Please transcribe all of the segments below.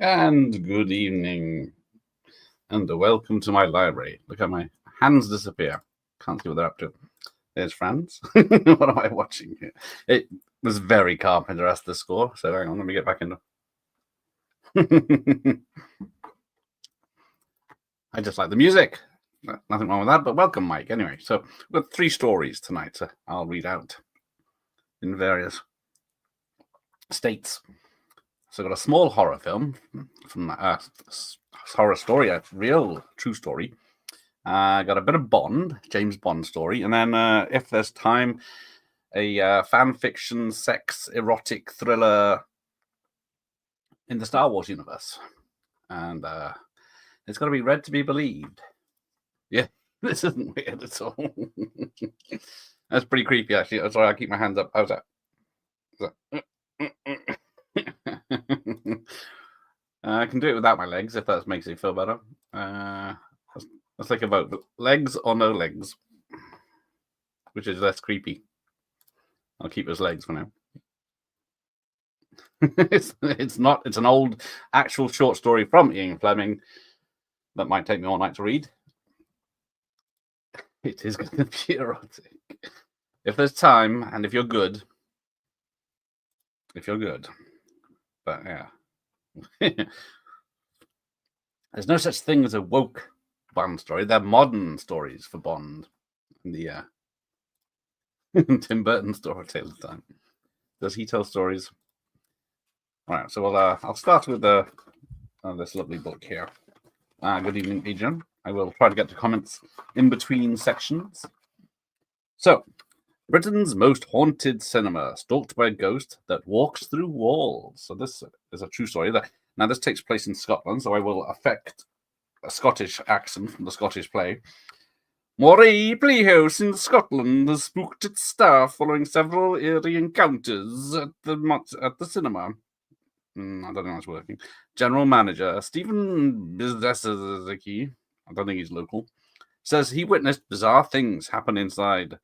And good evening, and welcome to my library. Look at my hands disappear. Can't see what they're up to. There's Franz. What am I watching here? It was very Carpenter-esque, the score, so hang on, let me get back into I just like the music. Nothing wrong with that, but welcome, Mike. Anyway, so we've got 3 stories tonight, so I'll read out in various states. So I've got a small horror film from a horror story, a real true story. Got a bit of Bond, James Bond story, and then if there's time, a fan fiction, sex, erotic thriller in the Star Wars universe, and it's got to be read to be believed. Yeah, this isn't weird at all. That's pretty creepy, actually. Oh, sorry, I'll keep my hands up. How's that? I can do it without my legs if that makes you feel better. Let's think about legs or no legs, which is less creepy. I'll keep his legs for now. It's an old actual short story from Ian Fleming that might take me all night to read. It is going to be erotic. If there's time and if you're good. But yeah. There's no such thing as a woke Bond story. They're modern stories for Bond. In the Tim Burton story tale time. Does he tell stories? All right, so I'll start with this lovely book here. Good evening, Adrian. I will try to get to comments in between sections. So, Britain's most haunted cinema, stalked by a ghost that walks through walls. So this is a true story. Now, this takes place in Scotland, so I will affect a Scottish accent from the Scottish play. Moray Playhouse in Scotland has spooked its staff following several eerie encounters at the cinema. I don't know how it's working. General Manager Stephen Bizdasazaki, I don't think he's local, says he witnessed bizarre things happen inside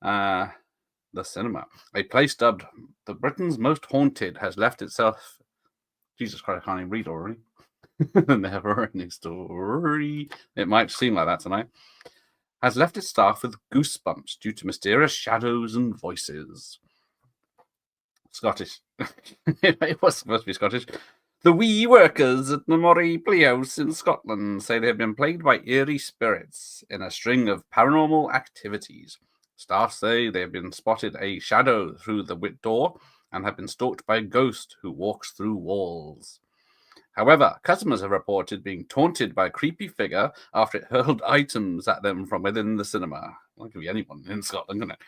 the cinema. A place dubbed the Britain's Most Haunted has left itself. Jesus Christ, I can't even read already. The never-ending story. It might seem like that tonight. Has left its staff with goosebumps due to mysterious shadows and voices. Scottish. It was supposed to be Scottish. The wee workers at the Moray Playhouse in Scotland say they have been plagued by eerie spirits in a string of paranormal activities. Staff say they have been spotted a shadow through the door and have been stalked by a ghost who walks through walls. However, customers have reported being taunted by a creepy figure after it hurled items at them from within the cinema. Well, that could be anyone in Scotland, couldn't it?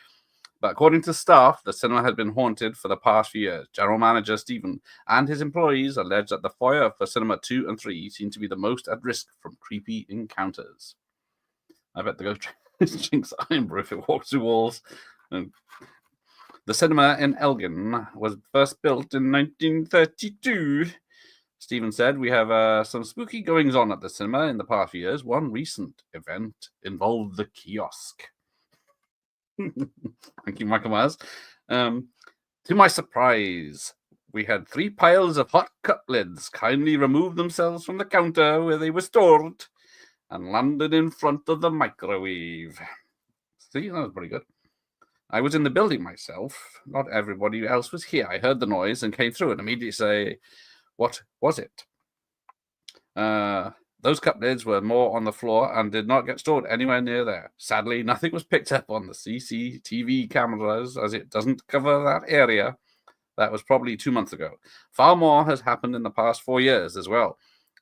But according to staff, the cinema had been haunted for the past few years. General Manager Stephen and his employees allege that the foyer for Cinema 2 and 3 seem to be the most at risk from creepy encounters. I bet the ghost drinks iron brew if it walks through walls. The cinema in Elgin was first built in 1932. Stephen said, we have some spooky goings-on at the cinema in the past few years. One recent event involved the kiosk. Thank you, Michael Myers. To my surprise, we had 3 piles of hot cutlets kindly remove themselves from the counter where they were stored and landed in front of the microwave. See, that was pretty good. I was in the building myself. Not everybody else was here. I heard the noise and came through and immediately say, what was it? Those cup lids were more on the floor and did not get stored anywhere near there. Sadly, nothing was picked up on the CCTV cameras as it doesn't cover that area. That was probably 2 months ago. Far more has happened in the past 4 years as well.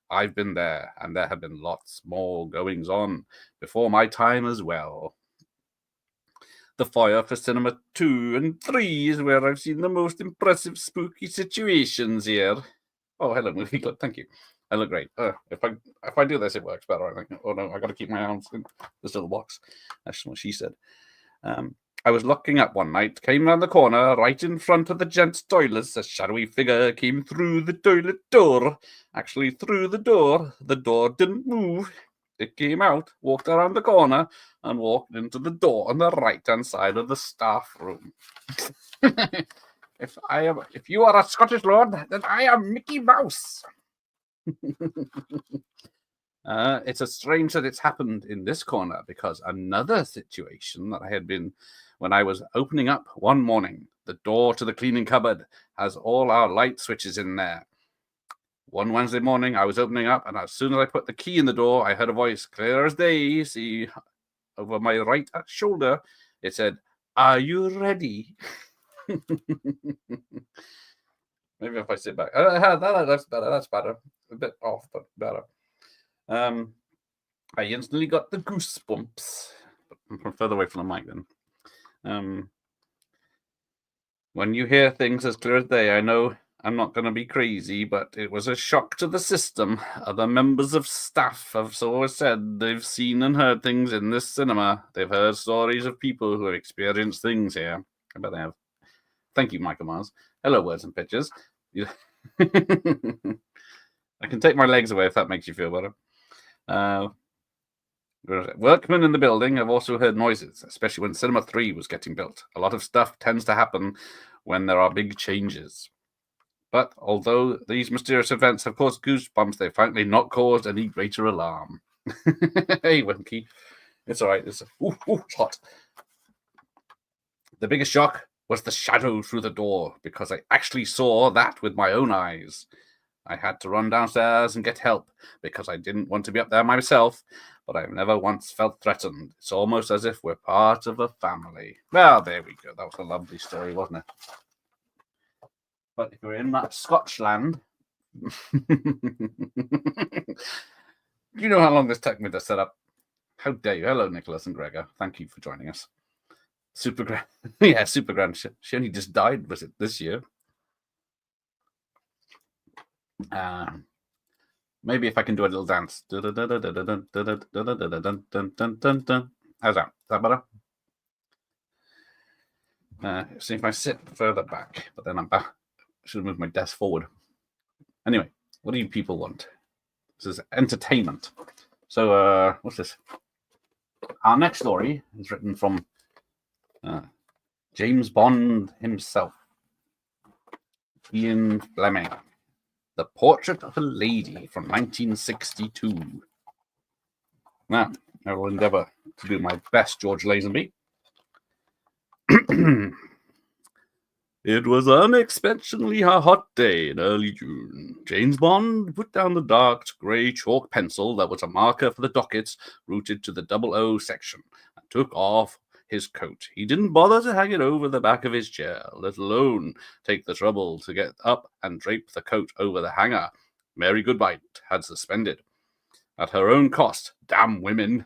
I've been there, and there have been lots more goings on before my time as well. The foyer for Cinema 2 and 3 is where I've seen the most impressive spooky situations here. Oh, hello, movie club. Thank you. I look great. If I do this, it works better, I think. Oh no, I got to keep my arms in this little box. That's what she said. I was looking up one night, came round the corner, right in front of the gents' toilets. A shadowy figure came through the toilet door. Actually, through the door. The door didn't move. It came out, walked around the corner, and walked into the door on the right-hand side of the staff room. If you are a Scottish lord, then I am Mickey Mouse. It's a strange that it's happened in this corner because another situation that I had been when I was opening up one morning, the door to the cleaning cupboard has all our light switches in there. One Wednesday morning, I was opening up, and as soon as I put the key in the door, I heard a voice clear as day, see, over my right shoulder. It said, "Are you ready?" Maybe if I sit back. That's better. That's better. A bit off, but better. I instantly got the goosebumps. I'm further away from the mic then. When you hear things as clear as day, I know I'm not going to be crazy, but it was a shock to the system. Other members of staff have always said they've seen and heard things in this cinema. They've heard stories of people who have experienced things here. I bet they have. Thank you, Michael Mars. Hello, words and pictures. I can take my legs away if that makes you feel better. Workmen in the building have also heard noises, especially when Cinema 3 was getting built. A lot of stuff tends to happen when there are big changes. But although these mysterious events have caused goosebumps, they've frankly not caused any greater alarm. Hey, Winky. It's all right. It's hot. The biggest shock was the shadow through the door, because I actually saw that with my own eyes. I had to run downstairs and get help, because I didn't want to be up there myself, but I've never once felt threatened. It's almost as if we're part of a family. Well, there we go. That was a lovely story, wasn't it? But if you're in that Scotchland, do you know how long this took me to set up? How dare you? Hello, Nicholas and Gregor. Thank you for joining us. Super Grand. Yeah, Super Grand. She only just died, was it, this year? Maybe if I can do a little dance. How's that? Is that better? See if I sit further back, but then I'm back. I should have moved my desk forward. Anyway, what do you people want? This is entertainment. So, what's this? Our next story is written from James Bond himself, Ian Fleming. The Portrait of a Lady from 1962. Now, I will endeavour to do my best George Lazenby. It was unexpectedly a hot day in early June. James Bond put down the dark grey chalk pencil that was a marker for the dockets routed to the 00 section and took off his coat. He didn't bother to hang it over the back of his chair, let alone take the trouble to get up and drape the coat over the hanger Mary Goodbye had suspended. At her own cost, damn women.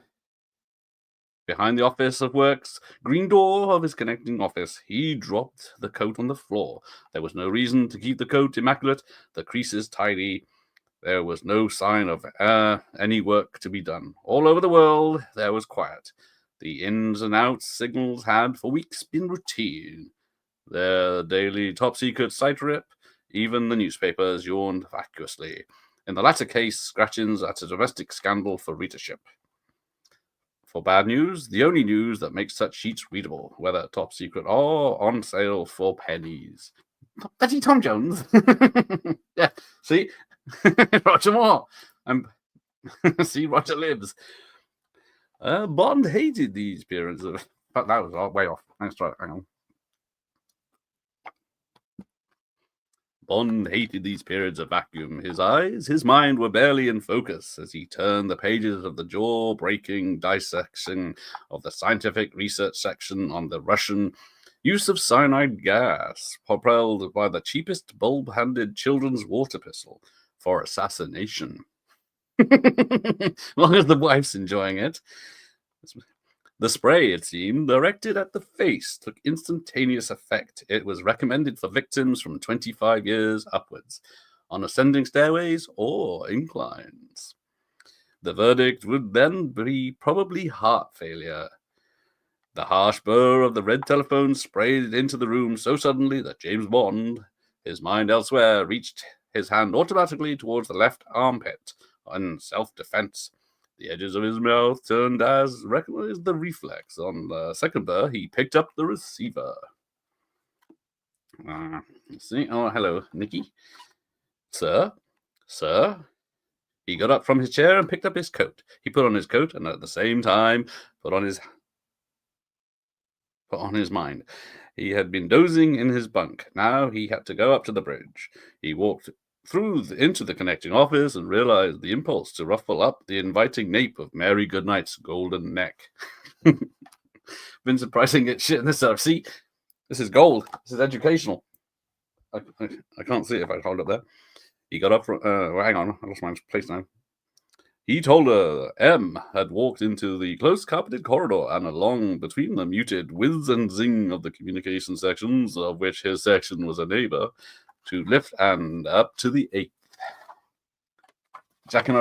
Behind the office of work's green door of his connecting office, he dropped the coat on the floor. There was no reason to keep the coat immaculate, the creases tidy. There was no sign of any work to be done. All over the world, there was quiet. The ins and outs signals had for weeks been routine. Their daily top-secret sight rip, even the newspapers yawned vacuously. In the latter case, scratchings at a domestic scandal for readership. For bad news, the only news that makes such sheets readable, whether top secret or on sale for pennies. Bloody Tom Jones. Yeah, see? Roger Moore. See, Roger lives. Bond hated these appearances. But that was way off. Let's try it. Hang on. Bond hated these periods of vacuum. His eyes, his mind were barely in focus as he turned the pages of the jaw-breaking dissection of the scientific research section on the Russian use of cyanide gas, propelled by the cheapest bulb-handed children's water pistol for assassination. As long as the wife's enjoying it. The spray, it seemed, directed at the face, took instantaneous effect. It was recommended for victims from 25 years upwards, on ascending stairways or inclines. The verdict would then be probably heart failure. The harsh burr of the red telephone sprayed into the room so suddenly that James Bond, his mind elsewhere, reached his hand automatically towards the left armpit in self-defense. The edges of his mouth turned as recognized the reflex. On the second burr, he picked up the receiver. Let's see. Oh, hello, Nikki. Sir? He got up from his chair and picked up his coat. He put on his coat and at the same time put on his mind. He had been dozing in his bunk. Now he had to go up to the bridge. He walked into the connecting office and realized the impulse to ruffle up the inviting nape of Mary Goodnight's golden neck. Vincent Pricing gets shit in this stuff. See, this is gold. This is educational. I can't see it if I hold it there. He got up from... hang on. I lost my place now. He told her M had walked into the close carpeted corridor and along between the muted whiz and zing of the communication sections, of which his section was a neighbor, to lift and up to the 8th. Jack and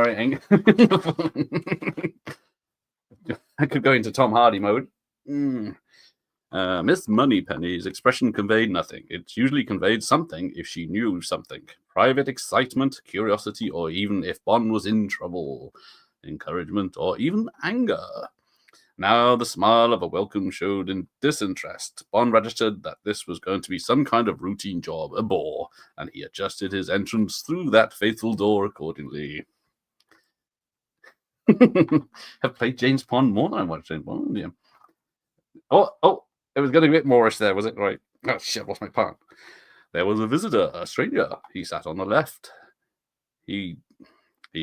I could go into Tom Hardy mode. Miss Moneypenny's expression conveyed nothing. It usually conveyed something if she knew something. Private excitement, curiosity, or even if Bond was in trouble. Encouragement, or even anger. Now the smile of a welcome showed in disinterest. Bond registered that this was going to be some kind of routine job, a bore, and he adjusted his entrance through that faithful door accordingly. Have played James Bond more than I watched James Bond, yeah. Oh, it was getting a bit Moorish there, was it? Right. Oh, shit, lost my part. There was a visitor, a stranger. He sat on the left. He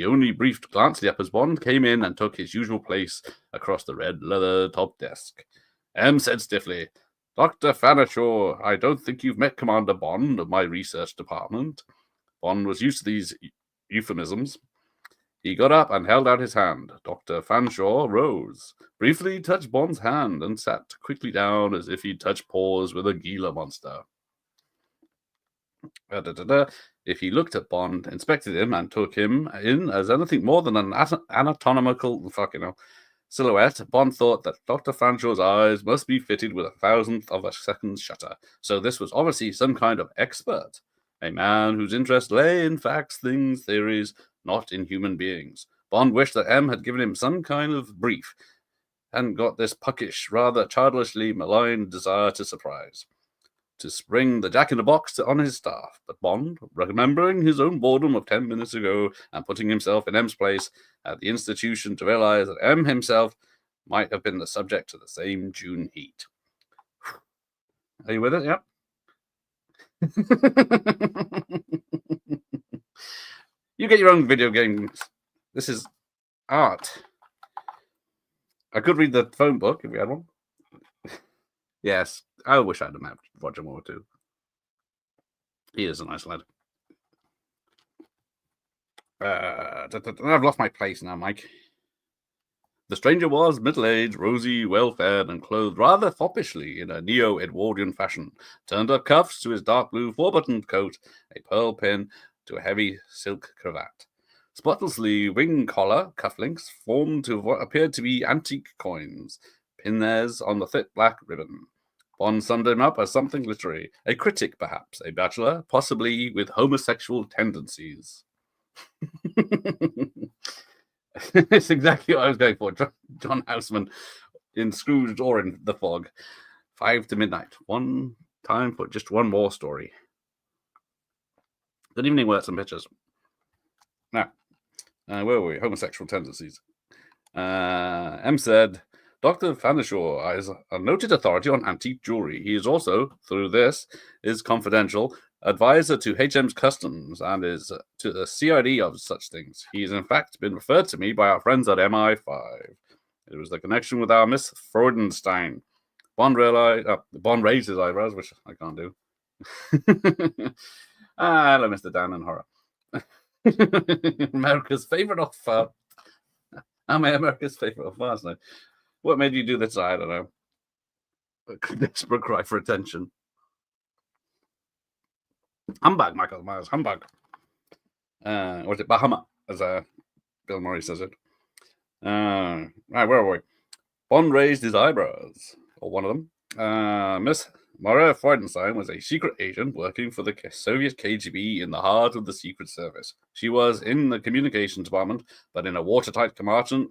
only briefed glanced up as Bond came in and took his usual place across the red leather top desk. M said stiffly, Dr. Fanershaw, I don't think you've met Commander Bond of my research department. Bond was used to these euphemisms. He got up and held out his hand. Dr. Fanshawe rose, briefly touched Bond's hand, and sat quickly down as if he'd touched paws with a Gila monster. If he looked at Bond, inspected him, and took him in as anything more than an anatomical silhouette, Bond thought that Dr. Fanshaw's eyes must be fitted with 1,000th of a second shutter. So this was obviously some kind of expert, a man whose interest lay in facts, things, theories, not in human beings. Bond wished that M had given him some kind of brief, and got this puckish, rather childishly malign desire to surprise. To spring the jack-in-the-box on his staff. But Bond, remembering his own boredom of 10 minutes ago and putting himself in M's place at the institution to realize that M himself might have been the subject to the same June heat. Are you with it? Yep. You get your own video games. This is art. I could read the phone book if we had one. Yes, I wish I'd have met Roger Moore too. He is a nice lad. I've lost my place now, Mike. The stranger was middle-aged, rosy, well-fed, and clothed rather foppishly in a neo-Edwardian fashion. Turned-up cuffs to his dark blue four-buttoned coat, a pearl pin to a heavy silk cravat. Spotlessly wing collar cufflinks formed to what appeared to be antique coins. Pinnays on the thick black ribbon. Bond summed him up as something literary. A critic, perhaps. A bachelor, possibly with homosexual tendencies. It's exactly what I was going for. John Houseman in Scrooged or in The Fog. 5 to midnight. One time for just one more story. Good evening, words and pictures. Now, where were we? Homosexual tendencies. M said, Dr. Fanershaw is a noted authority on antique jewelry. He is also, through this, is confidential advisor to HM's customs and is to the CID of such things. He has in fact been referred to me by our friends at MI5. It was the connection with our Miss Freudenstein. Bond raised his eyebrows, which I can't do. Hello, Mr. Dan and Horror. America's favorite of I'm America's favorite of fast now. What made you do this? I don't know. A desperate cry for attention. Humbug, Michael Myers, humbug. Or is it Bahama, as Bill Murray says it? Right, where are we? Bond raised his eyebrows, or one of them. Miss Maria Freudenstein was a secret agent working for the Soviet KGB in the heart of the Secret Service. She was in the communications department, but in a watertight compartment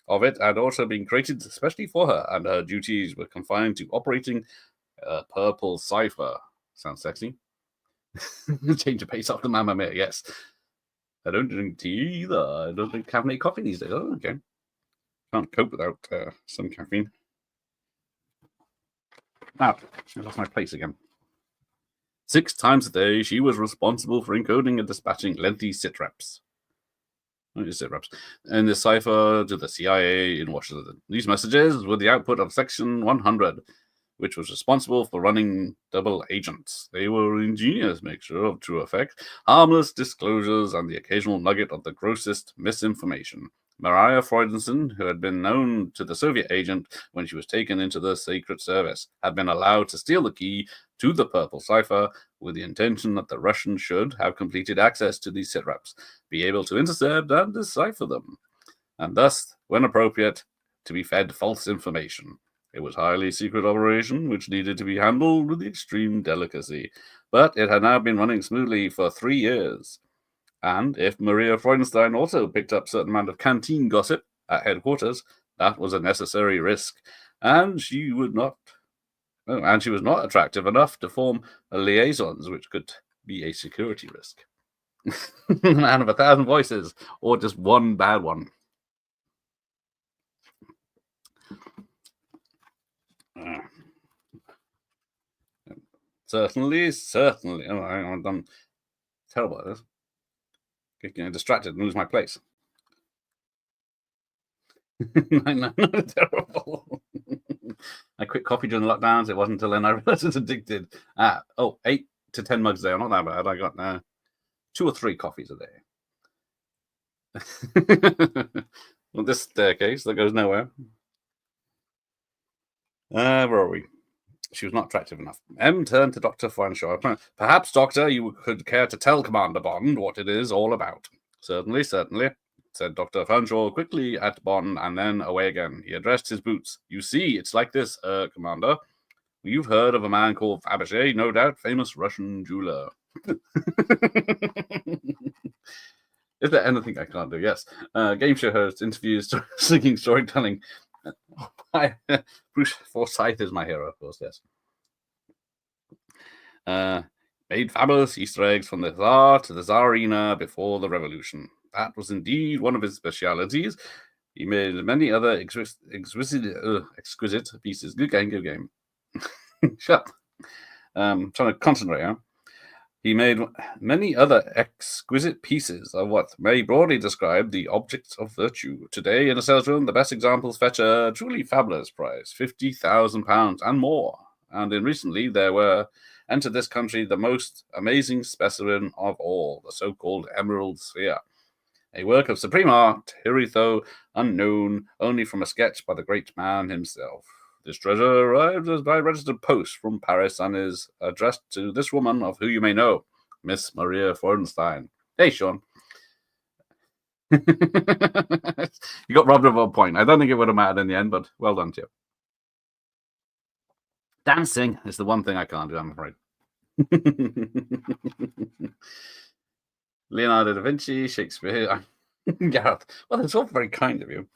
of it had also been created especially for her, and her duties were confined to operating a purple cipher. Sounds sexy. Change of pace after Mamma Mia, yes. I don't drink tea either. I don't drink caffeinated coffee these days. Oh, okay. Can't cope without some caffeine. Ah, I lost my place again. 6 times a day, she was responsible for encoding and dispatching lengthy sitreps. In the cipher to the CIA in Washington. These messages were the output of Section 100, which was responsible for running double agents. They were ingenious mixture of true effect, harmless disclosures, and the occasional nugget of the grossest misinformation. Maria Freudenson, who had been known to the Soviet agent when she was taken into the Secret Service, had been allowed to steal the key to the purple cipher with the intention that the Russians should have completed access to these sitreps, be able to intercept and decipher them, and thus, when appropriate, to be fed false information. It was a highly secret operation which needed to be handled with extreme delicacy, but it had now been running smoothly for 3 years. And if Maria Freudenstein also picked up a certain amount of canteen gossip at headquarters, that was a necessary risk, and she was not attractive enough to form liaisons, which could be a security risk. Man of 1,000 voices, or just one bad one. Certainly. Oh, I'm terrible at this. Getting distracted and lose my place. I'm terrible. I quit coffee during the lockdowns. It wasn't until then I realized I was addicted. 8 to 10 mugs a day. Not that bad. I got 2 or 3 coffees a day. Well, this staircase that goes nowhere. Where are we? She was not attractive enough. M turned to Dr. Fanshawe. Perhaps, Doctor, you could care to tell Commander Bond what it is all about. Certainly, said Dr. Fanshawe quickly at Bond and then away again. He addressed his boots. You see, it's like this, Commander. You've heard of a man called Fabergé, no doubt, famous Russian jeweler. Is there anything I can't do? Yes. Game show host, interviews, singing, storytelling. Bruce Forsyth is my hero, of course, yes. Made fabulous Easter eggs from the Tsar to the Tsarina before the Revolution. That was indeed one of his specialities. He made many other exquisite pieces. Good game. Shut up. Trying to concentrate, huh? He made many other exquisite pieces of what may broadly describe the objects of virtue. Today, in a salesroom, the best examples fetch a truly fabulous price, £50,000 and more. And in recently, there were entered this country the most amazing specimen of all, the so-called Emerald Sphere. A work of supreme art, hitherto unknown only from a sketch by the great man himself. This treasure arrived by registered post from Paris and is addressed to this woman of who you may know, Miss Maria Freudenstein. Hey, Sean. You got robbed of a point. I don't think it would have mattered in the end, but well done to you. Dancing is the one thing I can't do, I'm afraid. Leonardo da Vinci, Shakespeare, Gareth. Well, that's all very kind of you.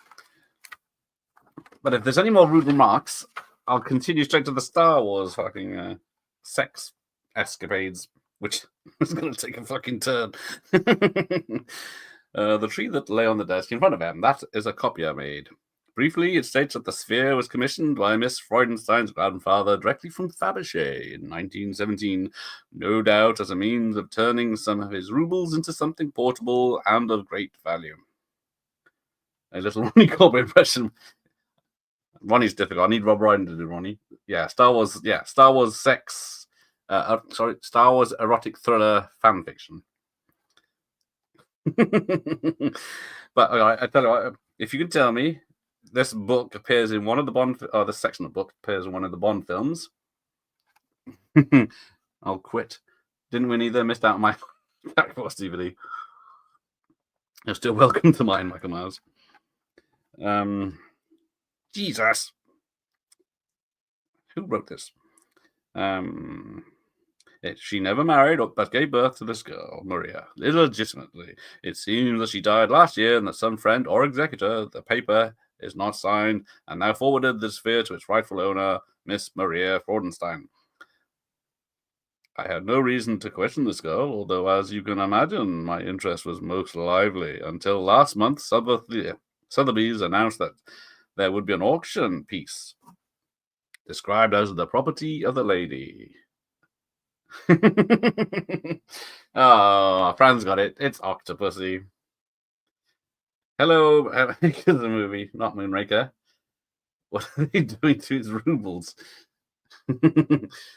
But if there's any more rude remarks, I'll continue straight to the Star Wars fucking sex escapades, which is going to take a fucking turn. The tree that lay on the desk in front of him, that is a copy I made. Briefly, it states that the sphere was commissioned by Miss Freudenstein's grandfather directly from Fabergé in 1917, no doubt as a means of turning some of his rubles into something portable and of great value. A little Ronnie Corbett impression. Ronnie's difficult. I need Rob Brydon to do Ronnie. Yeah, Star Wars sex. Star Wars erotic thriller fan fiction. But I tell you what, if you could tell me this book appears in one of the Bond, or this section of the book appears in one of the Bond films, I'll quit. Didn't win either. Missed out on my Back Force DVD. You're still welcome to mine, Michael Myers. Jesus. Who wrote this? She never married but gave birth to this girl, Maria, illegitimately. It seems that she died last year and that some friend or executor, the paper is not signed, and now forwarded the sphere to its rightful owner, Miss Maria Freudenstein. I had no reason to question this girl, although, as you can imagine, my interest was most lively until last month Sotheby's announced that there would be an auction piece described as the property of the lady. Oh, Fran's got it. It's Octopussy. Hello, makers of the movie, not Moonraker. What are they doing to his rubles?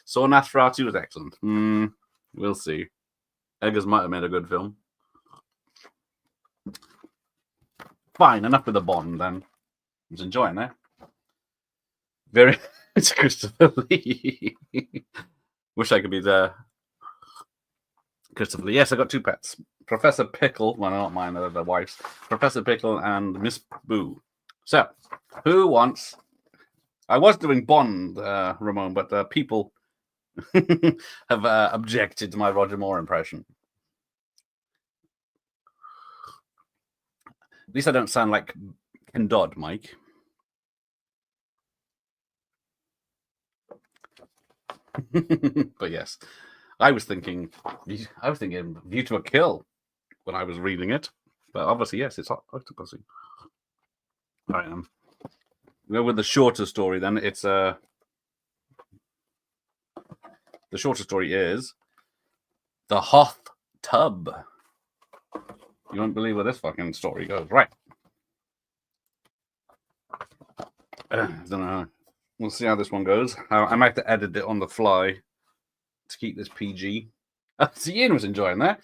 So Nosferatu was excellent. We'll see. Eggers might have made a good film. Fine, enough with the Bond then. I was enjoying it. Very. It's Christopher Lee. Wish I could be there. Christopher Lee. Yes, I got two pets. Professor Pickle. Well, not mine, they're the wife's. Professor Pickle and Miss Boo. So, who wants... I was doing Bond, Ramon, but people have objected to my Roger Moore impression. At least I don't sound like Ken Dodd, Mike. But yes, I was thinking View to a Kill when I was reading it. But obviously, yes, it's Octopussy. All right, go with the shorter story then. It's the shorter story is The Hoth Tub. You won't believe where this fucking story goes. Right. I don't know. We'll see how this one goes. I might have to edit it on the fly to keep this PG. See, Ian was enjoying that.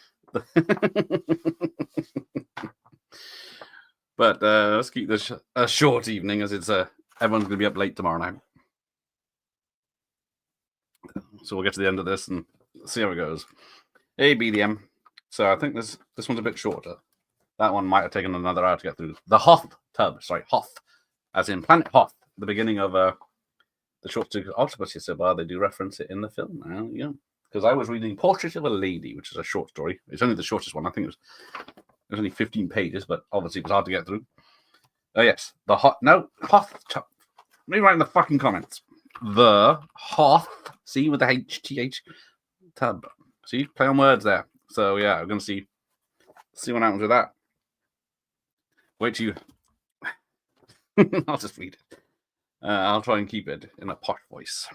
But let's keep this a short evening, as it's everyone's going to be up late tomorrow night. So we'll get to the end of this and see how it goes. Hey, BDM. So I think this one's a bit shorter. That one might have taken another hour to get through. The Hoth Tub. Sorry, Hoth. As in Planet Hoth. The beginning of the short story Octopussy. So far, they do reference it in the film now. Yeah. Because I was reading Portrait of a Lady, which is a short story. It's only the shortest one. I think it was only 15 pages, but obviously it was hard to get through. Oh, yes. The Hoth Tub. Let me write in the fucking comments. The Hoth. See, with the HTH tub. See, play on words there. So, yeah, we're going to see what happens with that. Wait till you... I'll just read it. I'll try and keep it in a posh voice.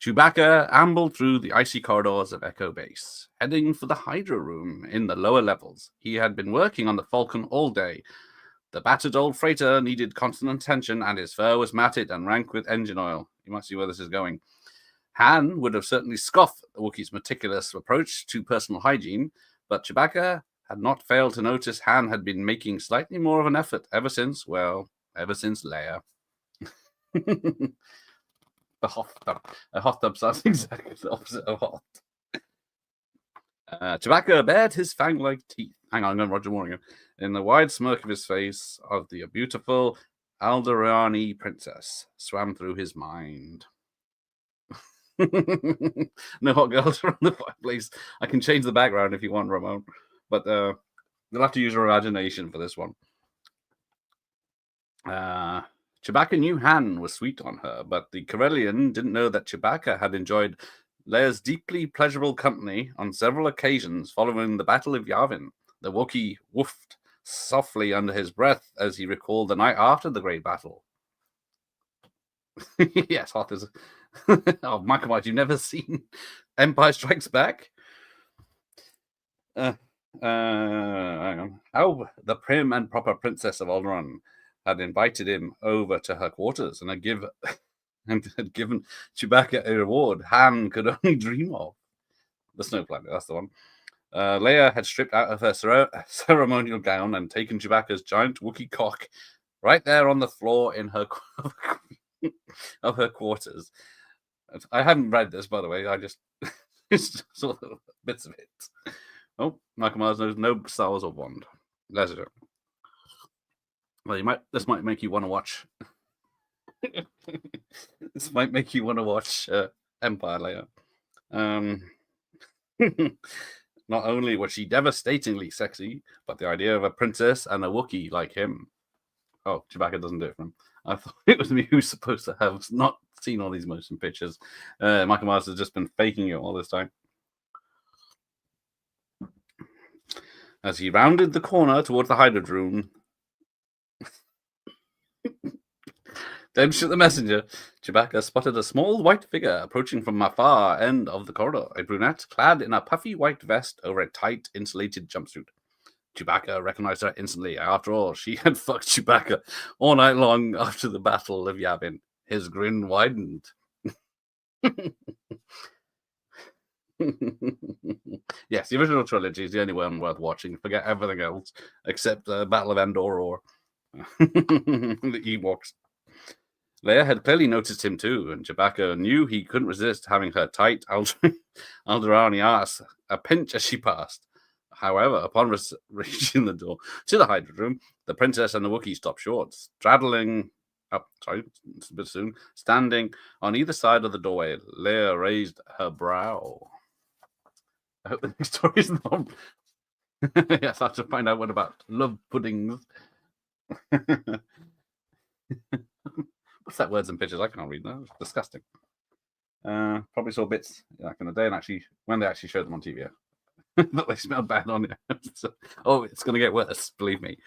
Chewbacca ambled through the icy corridors of Echo Base, heading for the Hydra Room in the lower levels. He had been working on the Falcon all day. The battered old freighter needed constant attention, and his fur was matted and rank with engine oil. You might see where this is going. Han would have certainly scoffed at the Wookiee's meticulous approach to personal hygiene, but Chewbacca had not failed to notice Han had been making slightly more of an effort ever since Leia. The Hoth Tub. A Hoth Tub sounds exactly the opposite of hot. Chewbacca bared his fang-like teeth. Hang on, I'm going Roger Moore again. In the wide smirk of his face, of the beautiful Alderani princess swam through his mind. No hot girls around the fireplace. I can change the background if you want, Ramon. But you'll have to use your imagination for this one. Chewbacca knew Han was sweet on her, but the Corellian didn't know that Chewbacca had enjoyed Leia's deeply pleasurable company on several occasions following the Battle of Yavin. The Wookiee woofed softly under his breath as he recalled the night after the great battle. Yes, Hoth is... Oh, Michael, you've never seen Empire Strikes Back? Hang on. How the prim and proper princess of Alderaan had invited him over to her quarters and had given Chewbacca a reward Han could only dream of. The Snow Planet, that's the one. Leia had stripped out of her ceremonial gown and taken Chewbacca's giant Wookiee cock right there on the floor in her of her quarters. I haven't read this, by the way. I just saw bits of it. Oh, Michael Myers knows no Star Wars or Bond. There's it. Well, this might make you want to watch. This might make you want to watch Empire later. Not only was she devastatingly sexy, but the idea of a princess and a Wookiee like him. Oh, Chewbacca doesn't do it for him. I thought it was me who's supposed to have not seen all these motion pictures. Michael Myers has just been faking it all this time. As he rounded the corner towards the hideout room, then shoot the messenger, Chewbacca spotted a small white figure approaching from the far end of the corridor, a brunette clad in a puffy white vest over a tight, insulated jumpsuit. Chewbacca recognized her instantly. After all, she had fucked Chewbacca all night long after the Battle of Yavin. His grin widened. Yes, the original trilogy is the only one worth watching. Forget everything else except Battle of Endor or the Ewoks. Leia had clearly noticed him too, and Chewbacca knew he couldn't resist having her tight Alderani ass a pinch as she passed. However, upon reaching the door to the hideout room, the princess and the Wookiee stopped short, straddling. Oh, sorry, it's a bit soon. Standing on either side of the doorway, Leia raised her brow. I hope the next story is not. Yes, I have to find out what about love puddings. What's that? Words and pictures? I can't read that. It's disgusting. Probably saw bits back in the day, and actually, when they actually showed them on TV, but they smelled bad on it. So, oh, it's going to get worse. Believe me.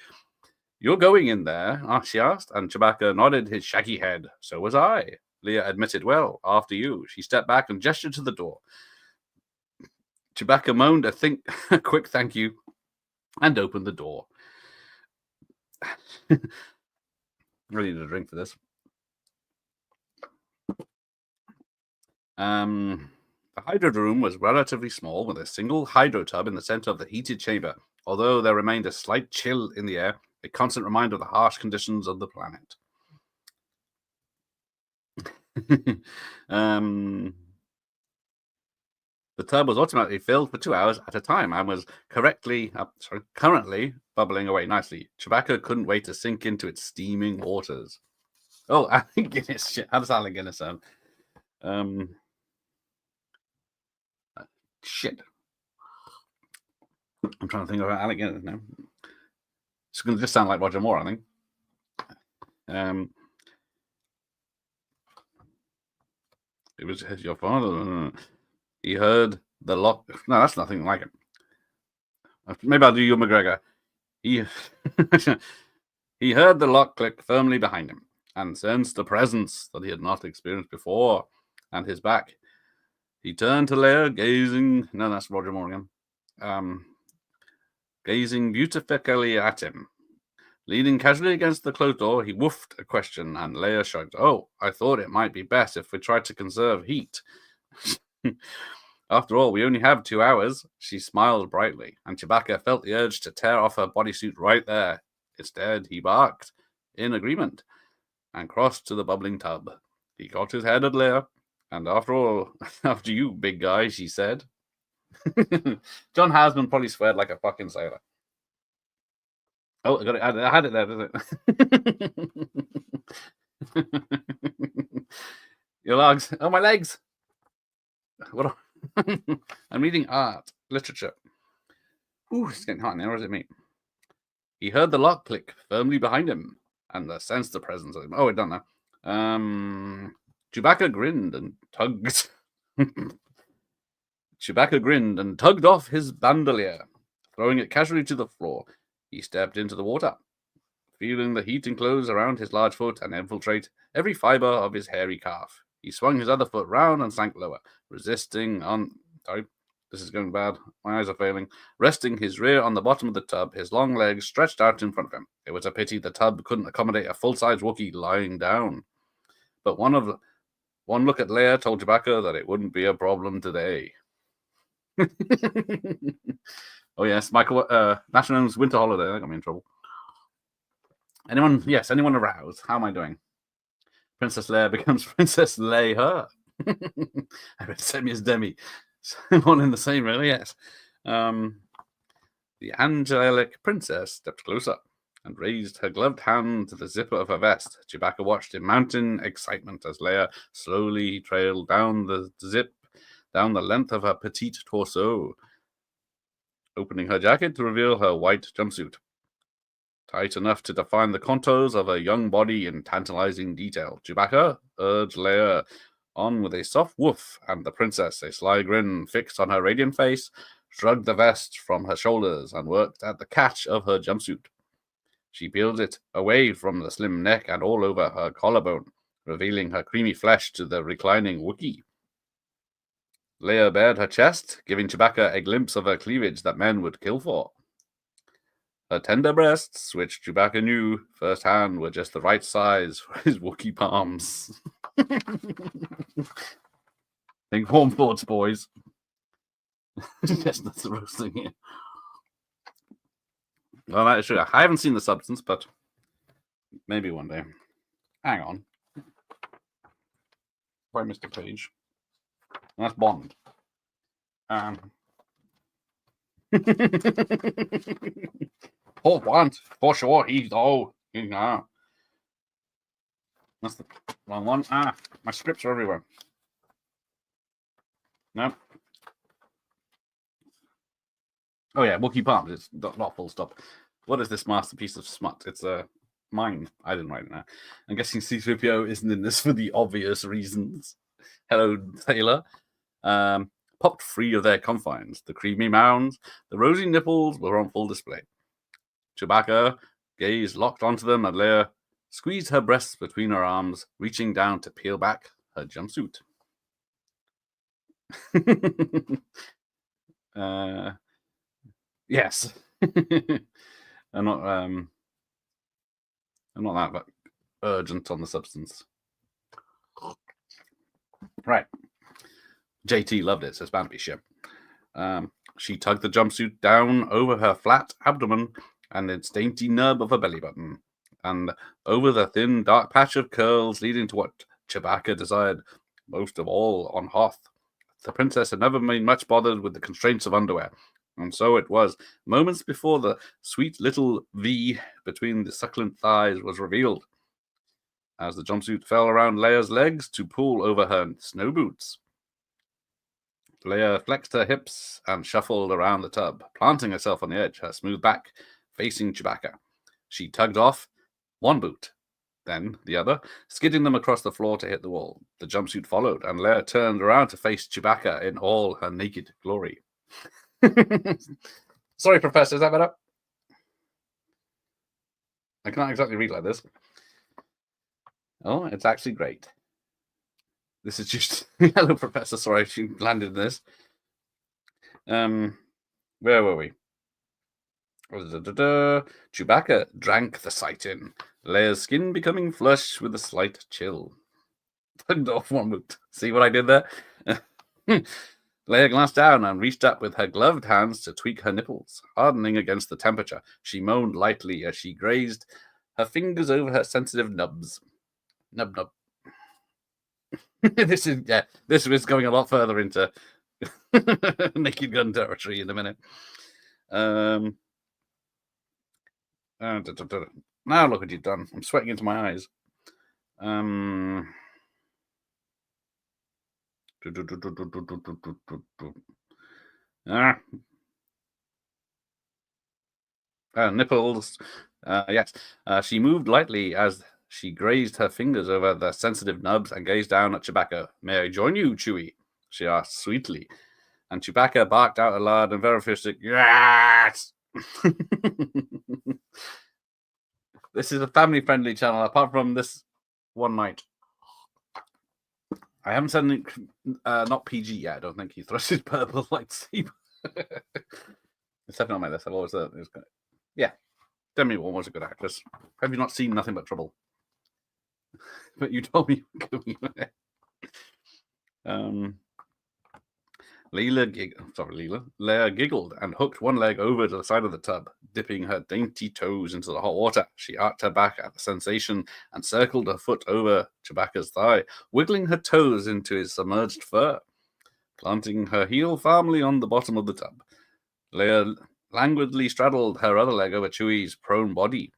You're going in there, she asked, and Chewbacca nodded his shaggy head. So was I. Leia admitted, well, after you. She stepped back and gestured to the door. Chewbacca moaned a quick thank you and opened the door. I really need a drink for this. The hydro room was relatively small, with a single hydro tub in the center of the heated chamber, although there remained a slight chill in the air, a constant reminder of the harsh conditions of the planet. The tub was automatically filled for 2 hours at a time and was currently bubbling away nicely. Chewbacca couldn't wait to sink into its steaming waters. Oh, Alec Guinness. Shit, how does Alec Guinness sound? Shit. I'm trying to think about Alec Guinness now. It's going to just sound like Roger Moore, I think. It was your father. He heard the lock. No, that's nothing like it. Maybe I'll do Ewan McGregor. He heard the lock click firmly behind him and sensed a presence that he had not experienced before at his back. He turned to Leia, gazing. No, that's Roger Moore again. Gazing beautifully at him. Leaning casually against the closed door, he woofed a question, and Leia shrugged. Oh, I thought it might be best if we tried to conserve heat. After all, we only have 2 hours. She smiled brightly, and Chewbacca felt the urge to tear off her bodysuit right there. Instead, he barked in agreement and crossed to the bubbling tub. He cocked his head at Leia, and after all, after you, big guy, she said. John Hasman probably sweared like a fucking sailor. Oh, I got it. I had it there, did it? Your legs. Oh, my legs. What? I'm reading art, literature. Ooh, it's getting hot in there. What does it mean? He heard the lock click firmly behind him and sensed the presence of him. Oh, we're done now. Chewbacca grinned and tugged. Chewbacca grinned and tugged off his bandolier, throwing it casually to the floor. He stepped into the water, feeling the heat enclose around his large foot and infiltrate every fiber of his hairy calf. He swung his other foot round and sank lower, resting his rear on the bottom of the tub, his long legs stretched out in front of him. It was a pity the tub couldn't accommodate a full-size Wookiee lying down. But one look at Leia told Chewbacca that it wouldn't be a problem today. Oh yes, Michael. National's winter holiday. That got me in trouble. Anyone? Yes, anyone aroused? How am I doing? Princess Leia becomes Princess Leia. I read Semi's Demi. One in the same, really. Yes. The angelic princess stepped closer and raised her gloved hand to the zipper of her vest. Chewbacca watched in mountain excitement as Leia slowly trailed down the zip down the length of her petite torso, opening her jacket to reveal her white jumpsuit. tight enough to define the contours of her young body in tantalizing detail. Chewbacca urged Leia on with a soft woof, and the princess, a sly grin fixed on her radiant face, shrugged the vest from her shoulders and worked at the catch of her jumpsuit. She peeled it away from the slim neck and all over her collarbone, revealing her creamy flesh to the reclining Wookiee. Leia bared her chest, giving Chewbacca a glimpse of her cleavage that men would kill for. Her tender breasts, which Chewbacca knew firsthand were just the right size for his Wookiee palms. Think warm thoughts, boys. Chestnuts roasting here. Well, that is true. I haven't seen The Substance, but maybe one day. Hang on. Why Mr. Page? That's Bond. Paul Bond, for sure. That's the wrong one. My scripts are everywhere. No. Oh yeah, Wookiee Palms. It's not full stop. What is this masterpiece of smut? It's mine. I didn't write it now. I'm guessing C-3PO isn't in this for the obvious reasons. Hello, Taylor. Popped free of their confines. The creamy mounds, the rosy nipples were on full display. Chewbacca gaze locked onto them, and Leia squeezed her breasts between her arms, reaching down to peel back her jumpsuit. Yes. I'm not that urgent on The Substance. Right. JT loved it, so it's bound to be shit. She tugged the jumpsuit down over her flat abdomen and its dainty nub of a belly button, and over the thin, dark patch of curls leading to what Chewbacca desired most of all on Hoth. The princess had never been much bothered with the constraints of underwear, and so it was moments before the sweet little V between the succulent thighs was revealed, as the jumpsuit fell around Leia's legs to pull over her snow boots. Leia flexed her hips and shuffled around the tub, planting herself on the edge, her smooth back facing Chewbacca. She tugged off one boot, then the other, skidding them across the floor to hit the wall. The jumpsuit followed, and Leia turned around to face Chewbacca in all her naked glory. Sorry, Professor, is that better? I can't exactly read like this. Oh, it's actually great. This is just... Hello, Professor. Sorry, she landed in this. Where were we? Chewbacca drank the sight in, Leia's skin becoming flush with a slight chill. Tugged off one boot. See what I did there? Leia glanced down and reached up with her gloved hands to tweak her nipples, hardening against the temperature. She moaned lightly as she grazed her fingers over her sensitive nubs. Nub. This is going a lot further into Naked Gun territory in a minute. Now look what you've done. I'm sweating into my eyes. Nipples. Yes. She moved lightly as she grazed her fingers over the sensitive nubs and gazed down at Chewbacca. May I join you, Chewie? She asked sweetly. And Chewbacca barked out aloud and very fistic, yes! This is a family-friendly channel, apart from this one night. I haven't said not PG yet, I don't think. He thrust his purple lightsaber. It's definitely on my list. I've always thought it was good. Yeah, Demi Moore was a good actress. Have you not seen Nothing But Trouble? But you told me. Leia giggled and hooked one leg over to the side of the tub, dipping her dainty toes into the hot water. She arched her back at the sensation and circled her foot over Chewbacca's thigh, wiggling her toes into his submerged fur, planting her heel firmly on the bottom of the tub. Leia languidly straddled her other leg over Chewie's prone body,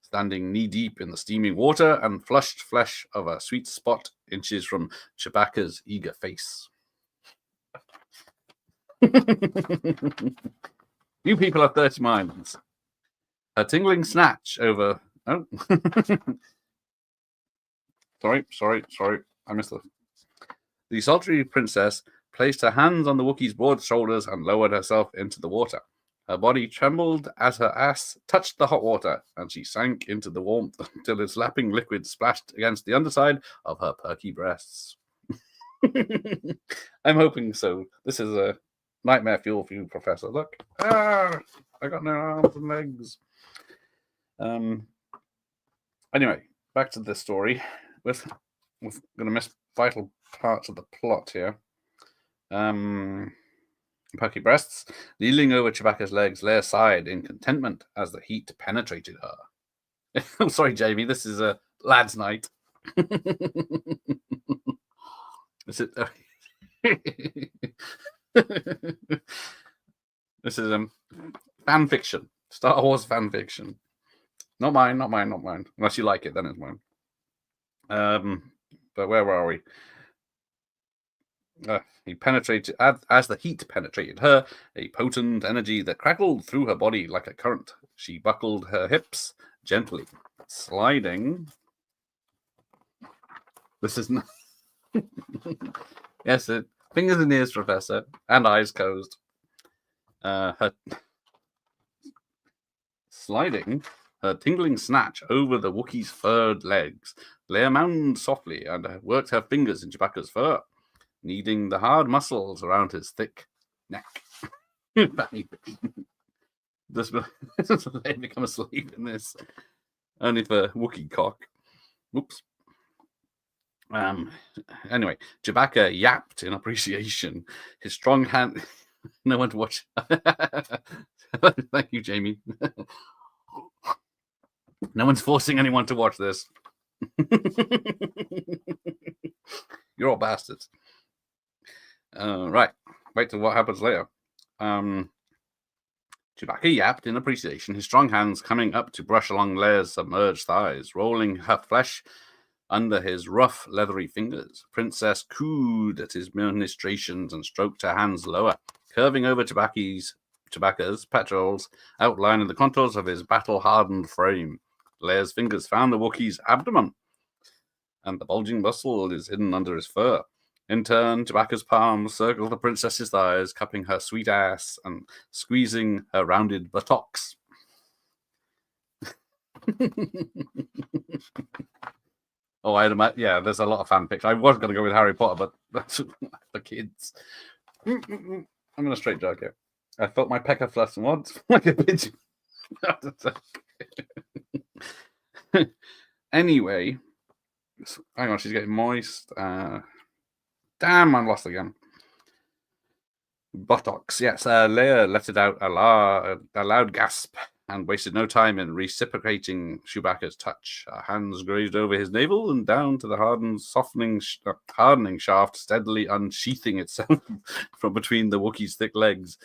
standing knee-deep in the steaming water and flushed flesh of a sweet spot inches from Chewbacca's eager face. You people have 30 minds. Her tingling snatch over... Oh. Sorry. I missed it. The sultry princess placed her hands on the Wookiee's broad shoulders and lowered herself into the water. Her body trembled as her ass touched the hot water, and she sank into the warmth until its lapping liquid splashed against the underside of her perky breasts. I'm hoping so. This is a nightmare fuel for you, Professor. Look. I got no arms and legs. Anyway, back to the story. We're going to miss vital parts of the plot here. Perky breasts, kneeling over Chewbacca's legs, lay aside in contentment as the heat penetrated her. I'm sorry, Jamie. This is a lad's night. This is this is fan fiction, Star Wars fan fiction. Not mine. Unless you like it, then it's mine. But where were we? He penetrated as the heat penetrated her, a potent energy that crackled through her body like a current. She buckled her hips gently, sliding. This is not. Yes, fingers and ears, Professor, and eyes closed. Her sliding her tingling snatch over the Wookiee's furred legs, Leia moaned softly and worked her fingers in Chewbacca's fur, kneading the hard muscles around his thick neck. Does Leia become a slave in this? Only for Wookiee cock. Oops. Anyway, Chewbacca yapped in appreciation. His strong hand... No one to watch. Thank you, Jamie. No one's forcing anyone to watch this. You're all bastards. Right. Wait till what happens later. Chewbacca yapped in appreciation, his strong hands coming up to brush along Leia's submerged thighs, rolling her flesh under his rough, leathery fingers. Princess cooed at his ministrations and stroked her hands lower, curving over Chewbacca's petrals, outlining the contours of his battle-hardened frame. Leia's fingers found the Wookiee's abdomen, and the bulging muscle is hidden under his fur. In turn, Chewbacca's palms circled the princess's thighs, cupping her sweet ass and squeezing her rounded buttocks. Oh, yeah, there's a lot of fan fiction. I was going to go with Harry Potter, but that's for kids. I'm going to straight joke here. I felt my pecker flush once like a pigeon. Anyway, hang on, she's getting moist. Damn, I'm lost again. Buttocks, yes. Leia let out a loud gasp and wasted no time in reciprocating Chewbacca's touch. Her hands grazed over his navel and down to the hardening shaft, steadily unsheathing itself from between the Wookiee's thick legs.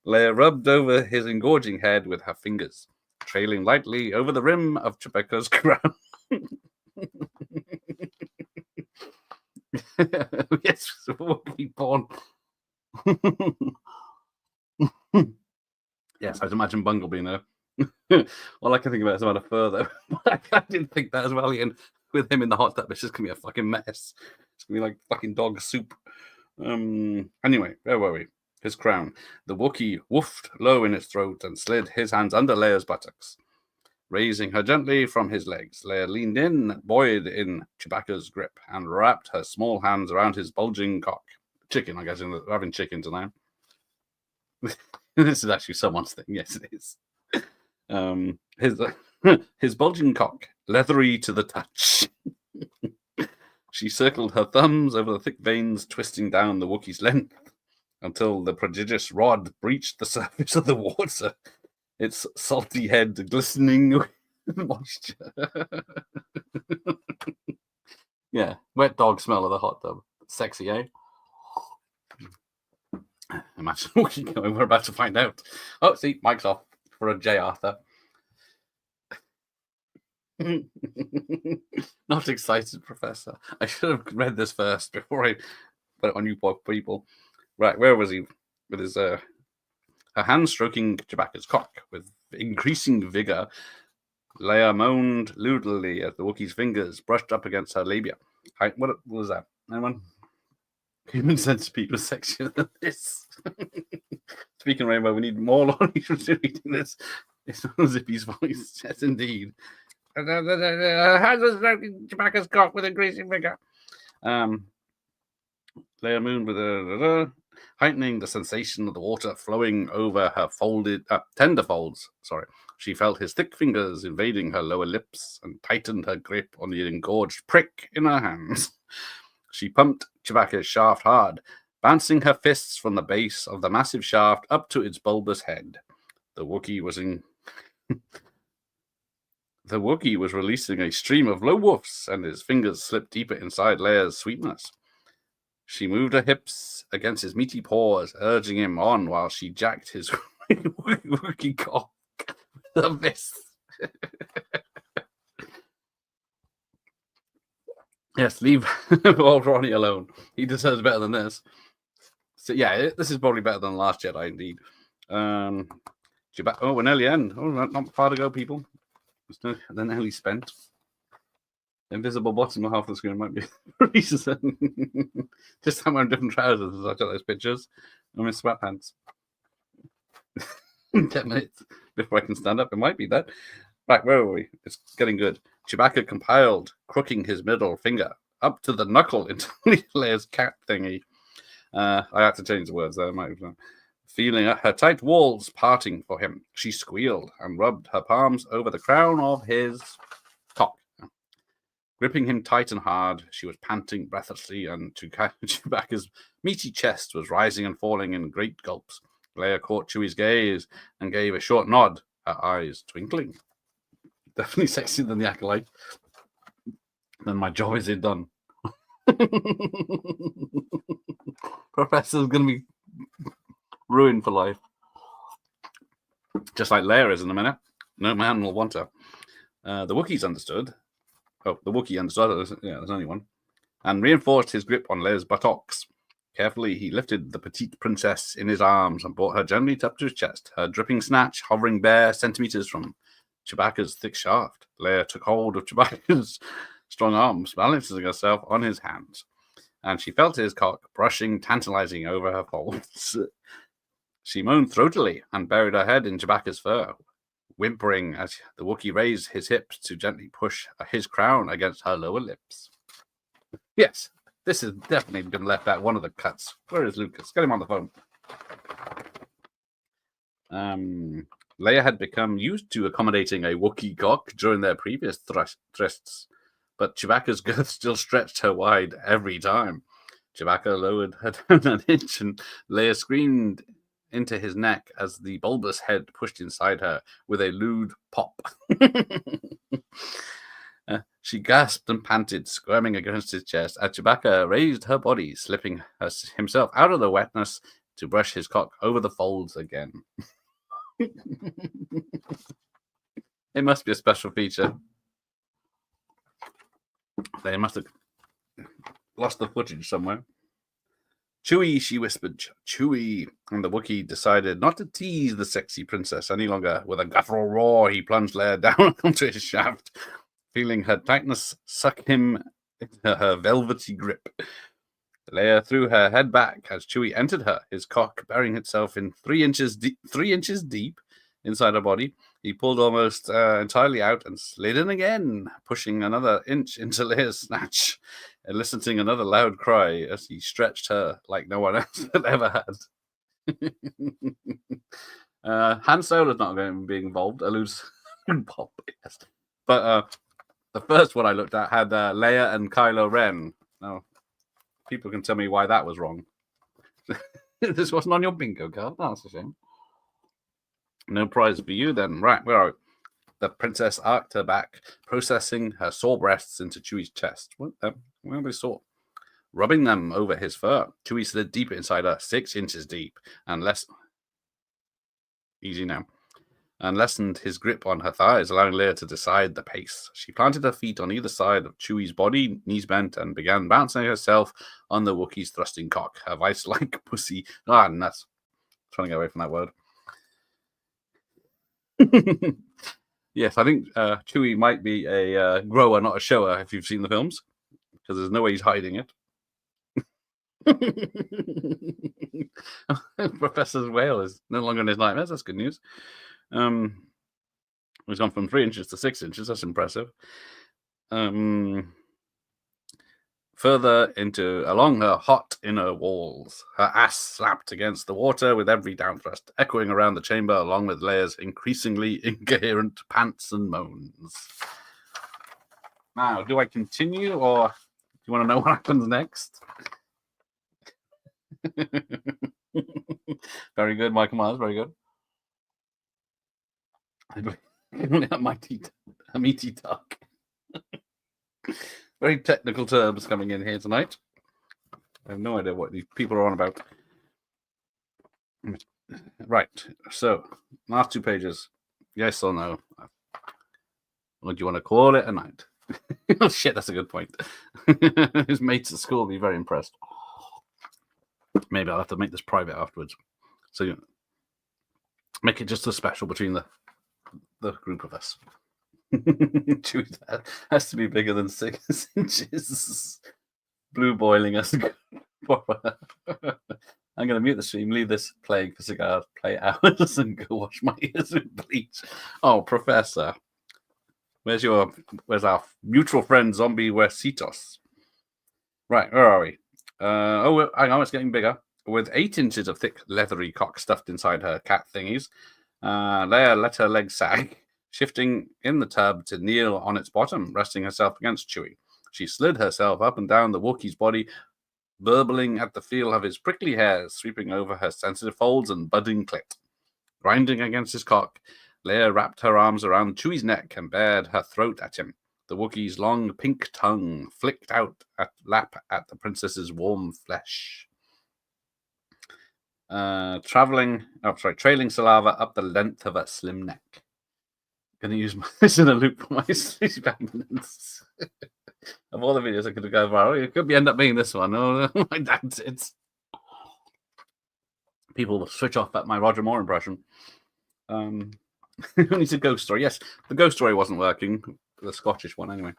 Leia rubbed over his engorging head with her fingers, trailing lightly over the rim of Chewbacca's crown. Yes, Wookiee porn. Yes, I'd imagine Bungle being there. All I can think about is about a fur, though. I didn't think that as well, Ian. With him in the hot tub, it's just going to be a fucking mess. It's going to be like fucking dog soup. Anyway, where were we? His crown. The Wookiee woofed low in its throat and slid his hands under Leia's buttocks. Raising her gently from his legs, Leia leaned in, buoyed in Chewbacca's grip, and wrapped her small hands around his bulging cock. Chicken, I guess. We're having chicken tonight. This is actually someone's thing. Yes, it is. His bulging cock, leathery to the touch. She circled her thumbs over the thick veins, twisting down the Wookiee's length until the prodigious rod breached the surface of the water, its salty head glistening with moisture. Yeah, wet dog smell of the hot tub. Sexy, eh? Imagine Wookiee going, we're about to find out. Oh, see, mic's off for a J. Arthur. Not excited, Professor. I should have read this first before I put it on you people. Right, where was he? With his her hand stroking Chewbacca's cock with increasing vigor, Leia moaned lewdly as the Wookiee's fingers brushed up against her labia. What was that? Anyone? Human centipede was sexier than this. Speaking of Rainbow, we need more Lonnie from reading this. It's Zippy's voice. Yes, indeed. Chewbacca's cock with increasing vigor. Leia mooned with heightening the sensation of the water flowing over her tender folds. Sorry. She felt his thick fingers invading her lower lips and tightened her grip on the engorged prick in her hands. She pumped Chewbacca's shaft hard, bouncing her fists from the base of the massive shaft up to its bulbous head. The Wookiee was releasing a stream of low woofs, and his fingers slipped deeper inside Leia's sweetness. She moved her hips against his meaty paws, urging him on while she jacked his Wookiee cock with her fists. Yes, leave old Ronnie alone. He deserves better than this. So yeah, this is probably better than Last Jedi, indeed. We're nearly end. Oh, not far to go, people. Then nearly spent. Invisible bottom of half the screen might be a reason. Just I'm wearing different trousers as I took those pictures. I'm in sweatpants. 10 minutes before I can stand up. It might be that. Right, where were we? It's getting good. Chewbacca compiled, crooking his middle finger up to the knuckle into Leia's cat thingy. I had to change the words there. Feeling her tight walls parting for him, she squealed and rubbed her palms over the crown of his cock. Gripping him tight and hard, she was panting breathlessly, and Chewbacca's meaty chest was rising and falling in great gulps. Leia caught Chewie's gaze and gave a short nod, her eyes twinkling. Definitely sexier than the Acolyte. Then my job is done. Professor's going to be ruined for life. Just like Leia is in a minute. No man will want her. The Wookiees understood. Oh, the Wookiee understood. Yeah, there's only one. And reinforced his grip on Leia's buttocks. Carefully, he lifted the petite princess in his arms and brought her gently up to his chest, her dripping snatch hovering bare centimeters from Chewbacca's thick shaft. Leia took hold of Chewbacca's strong arms, balancing herself on his hands, and she felt his cock brushing tantalizing over her folds. She moaned throatily and buried her head in Chewbacca's fur, whimpering as the Wookiee raised his hips to gently push his crown against her lower lips. Yes, this has definitely been left out one of the cuts. Where is Lucas? Get him on the phone. Leia had become used to accommodating a Wookiee cock during their previous thrusts, but Chewbacca's girth still stretched her wide every time. Chewbacca lowered her down an inch, and Leia screamed into his neck as the bulbous head pushed inside her with a lewd pop. She gasped and panted, squirming against his chest, as Chewbacca raised her body, slipping himself out of the wetness to brush his cock over the folds again. It must be a special feature. They must have lost the footage somewhere. Chewie, she whispered, Chewie. And the Wookiee decided not to tease the sexy princess any longer. With a guttural roar, he plunged Leia down onto his shaft, feeling her tightness suck him into her velvety grip. Leia threw her head back as Chewie entered her, his cock burying itself in 3 inches deep inside her body. He pulled almost entirely out and slid in again, pushing another inch into Leia's snatch, eliciting another loud cry as he stretched her like no one else had ever had. Han Solo's not going to be involved. Alludes Pop, yes. But the first one I looked at had Leia and Kylo Ren. Now, people can tell me why that was wrong. This wasn't on your bingo card. That's a shame. No prize for you then. Right, where are we? The princess arched her back, processing her sore breasts into Chewie's chest. What? Where are they sore? Rubbing them over his fur. Chewie slid deeper inside her, 6 inches deep, and easy now, and lessened his grip on her thighs, allowing Leia to decide the pace. She planted her feet on either side of Chewie's body, knees bent, and began bouncing herself on the Wookiee's thrusting cock, her vice-like pussy. Nuts. Trying to get away from that word. Yes, I think Chewie might be a grower, not a shower, if you've seen the films, because there's no way he's hiding it. Professor's whale is no longer in his nightmares. That's good news. He's gone from 3 inches to 6 inches. That's impressive. Further along her hot inner walls, her ass slapped against the water with every downthrust, echoing around the chamber along with Leia's increasingly incoherent pants and moans. Now, do I continue, or do you want to know what happens next? Very good, Michael Myers, very good. A meaty talk. Very technical terms coming in here tonight. I have no idea what these people are on about. Right, so last 2 pages. Yes or no? What do you want to call it a night? Oh shit, that's a good point. His mates at school will be very impressed. Maybe I'll have to make this private afterwards. So make it just a special between the group of us. That has to be bigger than 6 inches. Blue boiling us. I'm going to mute the stream, leave this playing for cigars, play hours, and go wash my ears with bleach. Oh, Professor. Where's our mutual friend, Zombie Huesitos? Right, where are we? Hang on, it's getting bigger. With 8 inches of thick, leathery cock stuffed inside her cat thingies, Leia let her legs sag, shifting in the tub to kneel on its bottom, resting herself against Chewie. She slid herself up and down the Wookiee's body, burbling at the feel of his prickly hairs sweeping over her sensitive folds and budding clit. Grinding against his cock, Leia wrapped her arms around Chewie's neck and bared her throat at him. The Wookiee's long pink tongue flicked out at the princess's warm flesh. Trailing saliva up the length of her slim neck. Going to use this in a loop for my sleep minutes. Of all the videos I could have gone viral, it could end up being this one. Oh, I doubt it. People will switch off at my Roger Moore impression. Who needs a ghost story? Yes, the ghost story wasn't working. The Scottish one, anyway.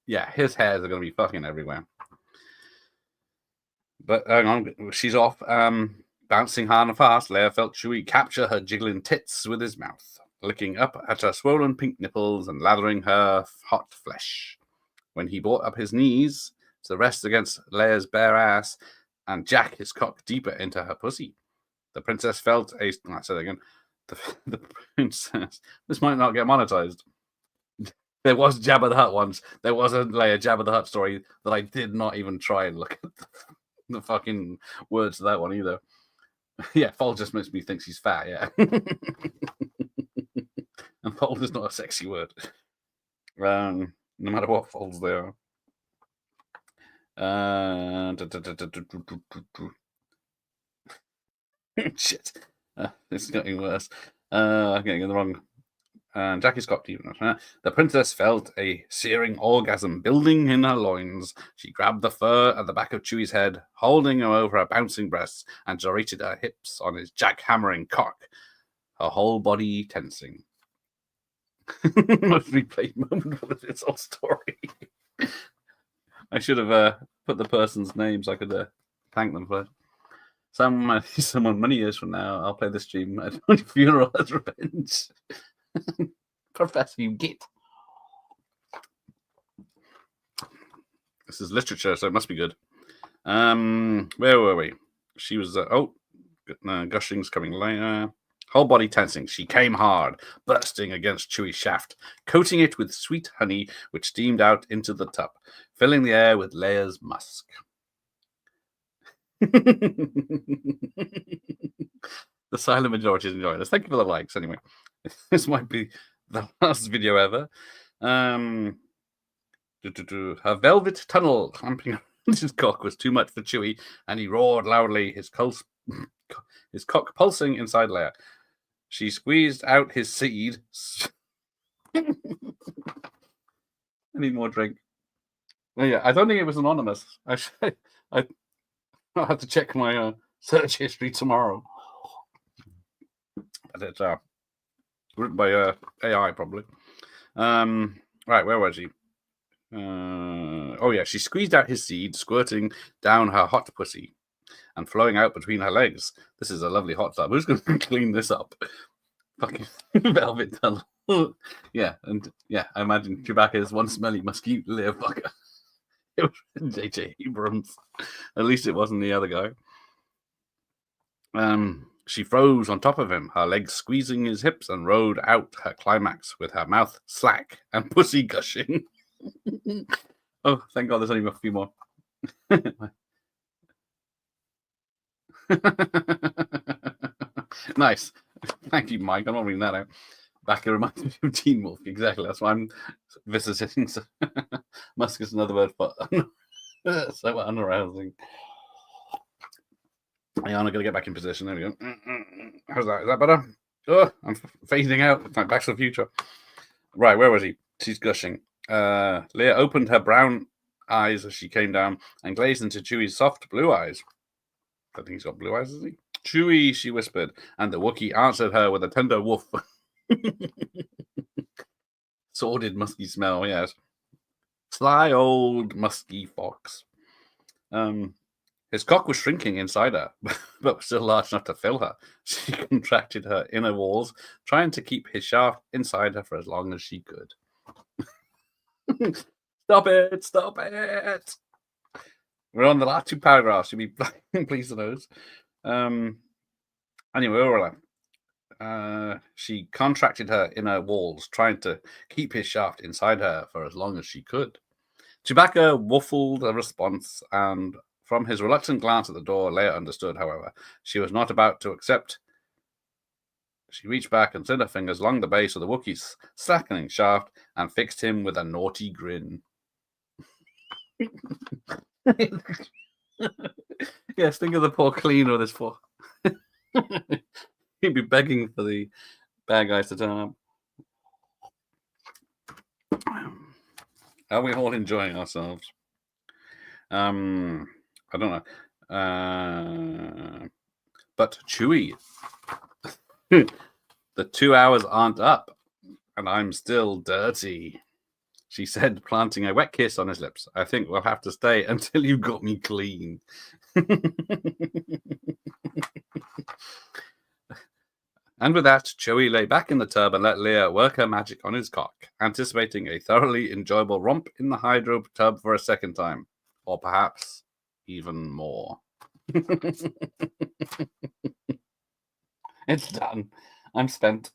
Yeah, his hairs are going to be fucking everywhere. But hang on, she's off. Bouncing hard and fast, Leia felt Chewie capture her jiggling tits with his mouth, licking up at her swollen pink nipples and lathering her hot flesh. When he brought up his knees to rest against Leia's bare ass and jack his cock deeper into her pussy, the princess felt a... I said it again. The princess... This might not get monetized. There was Jabba the Hutt once. There was a Leia Jabba the Hutt story that I did not even try and look at the fucking words of that one either. Yeah, Fold just makes me think she's fat, yeah. And Fold is not a sexy word. No matter what folds they are. Shit. This is getting worse. I'm getting in the wrong... Jackie's got even. The princess felt a searing orgasm building in her loins. She grabbed the fur at the back of Chewie's head, holding him over her bouncing breasts, and gyrated her hips on his jackhammering cock, her whole body tensing. Most replayed moment for this whole story. I should have put the person's name so I could thank them for it. Someone many years from now, I'll play the stream at my funeral as revenge. Professor, you git. This is literature, so it must be good. Where were we? She was... gushing's coming later. Whole body tensing. She came hard, bursting against Chewie's shaft, coating it with sweet honey, which steamed out into the tub, filling the air with Leia's musk. The silent majority is enjoying this. Thank you for the likes, anyway. This might be the last video ever. Her velvet tunnel clamping around his cock was too much for Chewie, and he roared loudly, his cock pulsing inside Leia. She squeezed out his seed. I need more drink. Oh, yeah, I don't think it was anonymous. I'll have to check my search history tomorrow. But it's Written by AI, probably. Right, where was he? Oh, yeah, she squeezed out his seed, squirting down her hot pussy and flowing out between her legs. This is a lovely hot tub. Who's going to clean this up? Fucking velvet tunnel. Yeah, and yeah, I imagine Chewbacca is one smelly, musky little fucker. It was J.J. Abrams. At least it wasn't the other guy. She froze on top of him, her legs squeezing his hips, and rode out her climax with her mouth slack and pussy gushing. Oh, thank God there's only a few more. Nice. Thank you, Mike. I'm not reading that out. Back, it reminds me of Teen Wolf. Exactly. That's why I'm visiting. Musk is another word for so unarousing. Yeah, I'm going to get back in position. There we go. How's that? Is that better? Oh, I'm phasing out. It's like Back to the Future. Right, where was he? She's gushing. Leia opened her brown eyes as she came down and glazed into Chewie's soft blue eyes. I think he's got blue eyes, is he? Chewie, she whispered, and the Wookiee answered her with a tender woof. Sordid, musky smell, yes. Sly old musky fox. His cock was shrinking inside her, but was still large enough to fill her. She contracted her inner walls, trying to keep his shaft inside her for as long as she could. Stop it! Stop it! We're on the last two paragraphs. You'll be pleased to know. Anyway, all right. She contracted her inner walls, trying to keep his shaft inside her for as long as she could. Chewbacca waffled a response, and from his reluctant glance at the door, Leia understood, however, she was not about to accept. She reached back and slid her fingers along the base of the Wookiee's slackening shaft and fixed him with a naughty grin. Yes, think of the poor cleaner of this poor. He'd be begging for the bad guys to turn up. Are we all enjoying ourselves? I don't know. But Chewie, the 2 hours aren't up, and I'm still dirty, she said, planting a wet kiss on his lips. I think we'll have to stay until you got me clean. And with that, Chewie lay back in the tub and let Leia work her magic on his cock, anticipating a thoroughly enjoyable romp in the hydro tub for a second time. Or perhaps even more. It's done. I'm spent.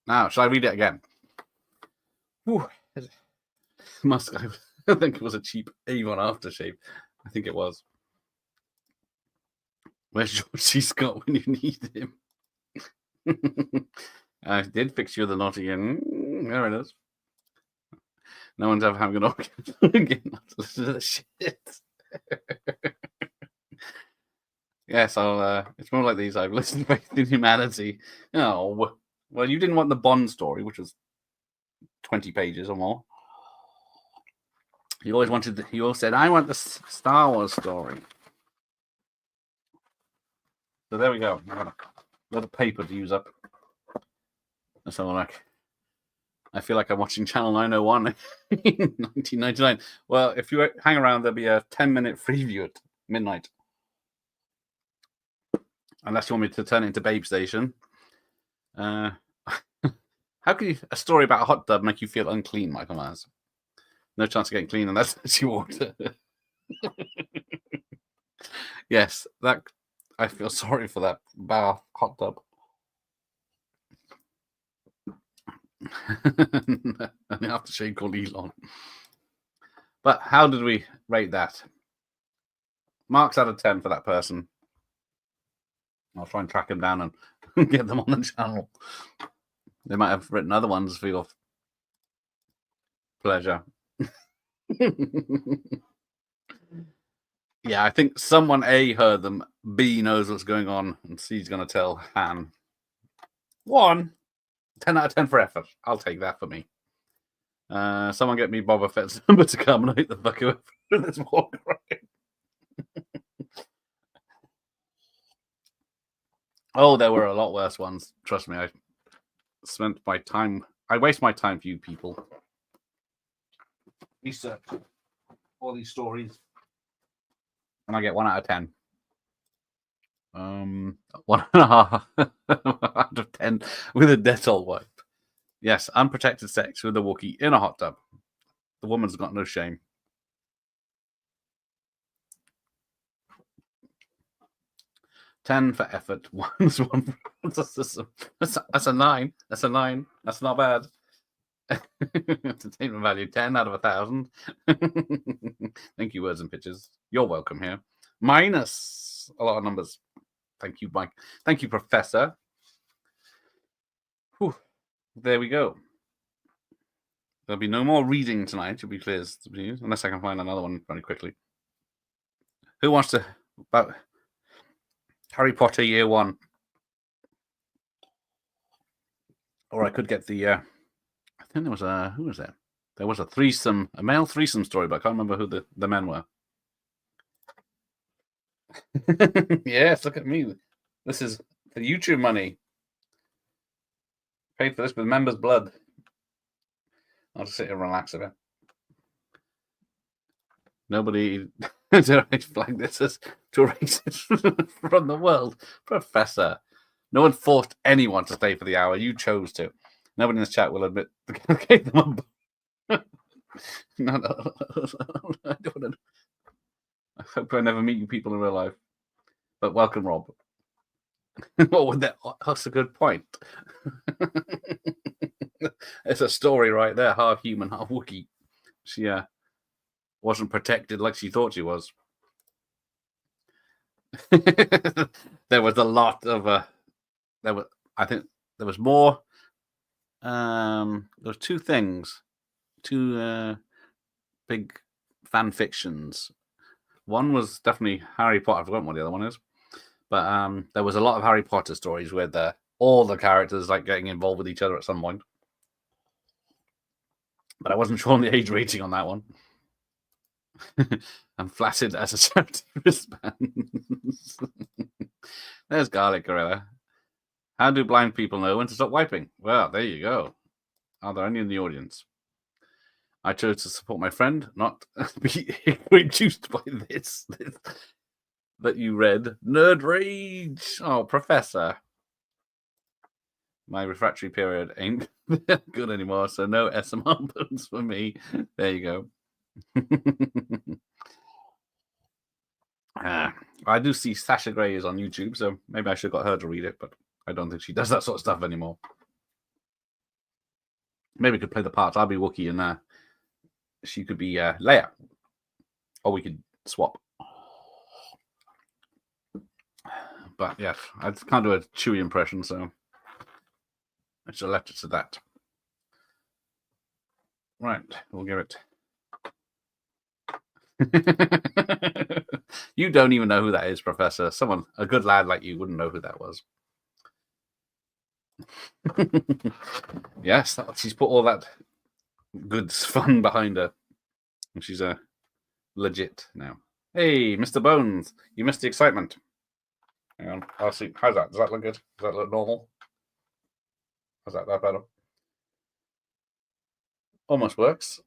Now, shall I read it again? Whew. Musk, I think it was a cheap Avon aftershave. I think it was. Where's George C. Scott when you need him? I did fix you the knot again. There it is. No one's ever having an orgasm again. Listen to the shit. Yes, it's more like these. I've listened to Faith in Humanity. Oh, well, you didn't want the Bond story, which was 20 pages or more. You always wanted. You all said, "I want the Star Wars story." So there we go. I've got a lot of paper to use up. So I feel like I'm watching Channel 901 in 1999. Well, if you hang around, there'll be a 10-minute preview at midnight. Unless you want me to turn it into Babe Station. How could a story about a hot tub make you feel unclean, Michael Myers? No chance of getting clean unless it's your water. Yes, that I feel sorry for that bath hot tub. And the aftershave called Elon. But how did we rate that? Marks out of 10 for that person. I'll try and track them down and get them on the channel. They might have written other ones for your pleasure. Yeah, I think someone A heard them, B knows what's going on, and C's going to tell Han. 10 out of 10 for effort. I'll take that for me. Someone get me Boba Fett's number to come and hit the fuck over this war crime. Oh, there were a lot worse ones. Trust me, I spent my time. I waste my time for you people. Research all these stories, and I get 1 out of 10. 1.5 out of 10 with a Dettol wipe. Yes, unprotected sex with a Wookiee in a hot tub. The woman's got no shame. $10 for effort. That's a 9. That's a 9. That's not bad. Entertainment value 10 out of 1,000. Thank you, words and pictures. You're welcome here. Minus a lot of numbers. Thank you, Mike. Thank you, Professor. Whew. There we go. There'll be no more reading tonight, you'll be pleased, unless I can find another one very quickly. Who wants to about Harry Potter Year 1? Or I could get the I think there was a who was there? There was a male threesome story, but I can't remember who the men were. Yes, look at me. This is the YouTube money. Paid for this with members' blood. I'll just sit here and relax a bit. Nobody flagged this as too racist from the world. Professor. No one forced anyone to stay for the hour. You chose to. Nobody in this chat will admit gave them a no, I don't want to. I hope I never meet you people in real life. But welcome, Rob. What would that? That's a good point. It's a story right there. Half human, half Wookiee. She wasn't protected like she thought she was. There was a lot of I think there was more. There was two things, two big fan fictions. One was definitely Harry Potter. I've forgotten what the other one is, but there was a lot of Harry Potter stories where all the characters like getting involved with each other at some point. But I wasn't sure on the age rating on that one. I'm flaccid as a charity wristbands. There's Garlic Gorilla. How do blind people know when to stop wiping? Well, there you go. Are there any in the audience? I chose to support my friend, not be reduced by this that you read. Nerd Rage. Oh, Professor. My refractory period ain't good anymore, so no SMR buttons for me. There you go. I do see Sasha Grey is on YouTube, so maybe I should have got her to read it, but I don't think she does that sort of stuff anymore. Maybe we could play the parts. I'll be Wookiee and she could be Leia. Or we could swap. But yeah, I can't do a Chewie impression, so I should have left it to that. Right, we'll give it. You don't even know who that is, Professor. A good lad like you wouldn't know who that was. Yes, she's put all that good fun behind her. And she's legit now. Hey, Mr. Bones, you missed the excitement. Hang on, I'll see. How's that? Does that look good? Does that look normal? How's that better? Almost works.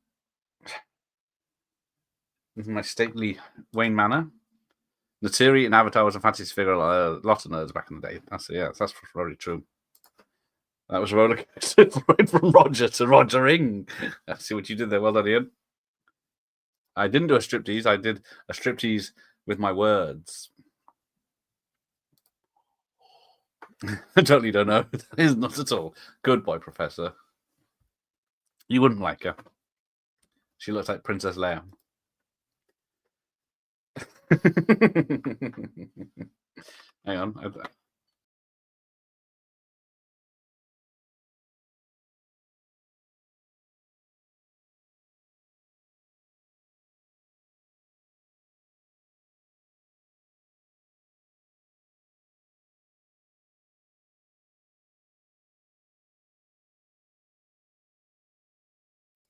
This is my stately Wayne Manor. Natiri and Avatar was a fantasy figure. A lot of nerds back in the day. That's very true. That was a roller coaster right from Roger to Rogering. I see what you did there. Well done, Ian. I didn't do a striptease. I did a striptease with my words. I totally don't know. That is not at all. Good boy, Professor. You wouldn't like her. She looks like Princess Leia. Hang on.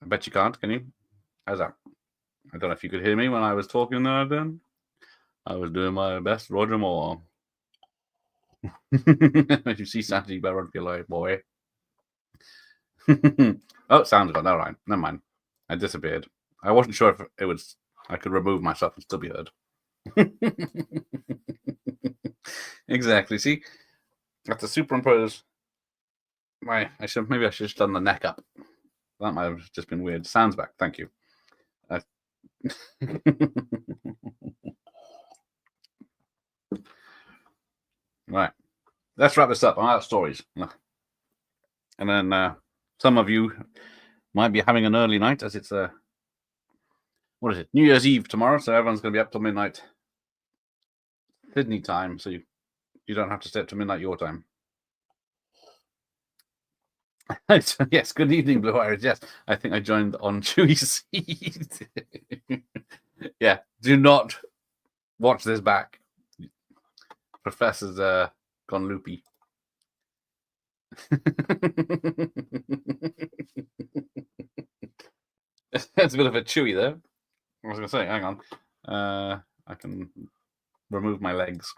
I bet you can't, can you? How's that? I don't know if you could hear me when I was talking there then. I was doing my best Roger Moore. If you see Santa, you better run for your life, boy. Oh, sound's gone. All right, never mind. I disappeared. I wasn't sure if it was. I could remove myself and still be heard. Exactly. See, I have to superimpose my. Maybe I should have done the neck up. That might have just been weird. Sounds back. Thank you. Right. Let's wrap this up. I'm out of stories. And then some of you might be having an early night, as it's what is it? New Year's Eve tomorrow, so everyone's going to be up till midnight Sydney time, so you don't have to stay up to midnight your time. Yes, good evening, Blue Iris. Yes, I think I joined on Chewy's seat. Yeah, do not watch this back. Professor's gone loopy. That's a bit of a Chewy there. I was going to say, hang on. I can remove my legs.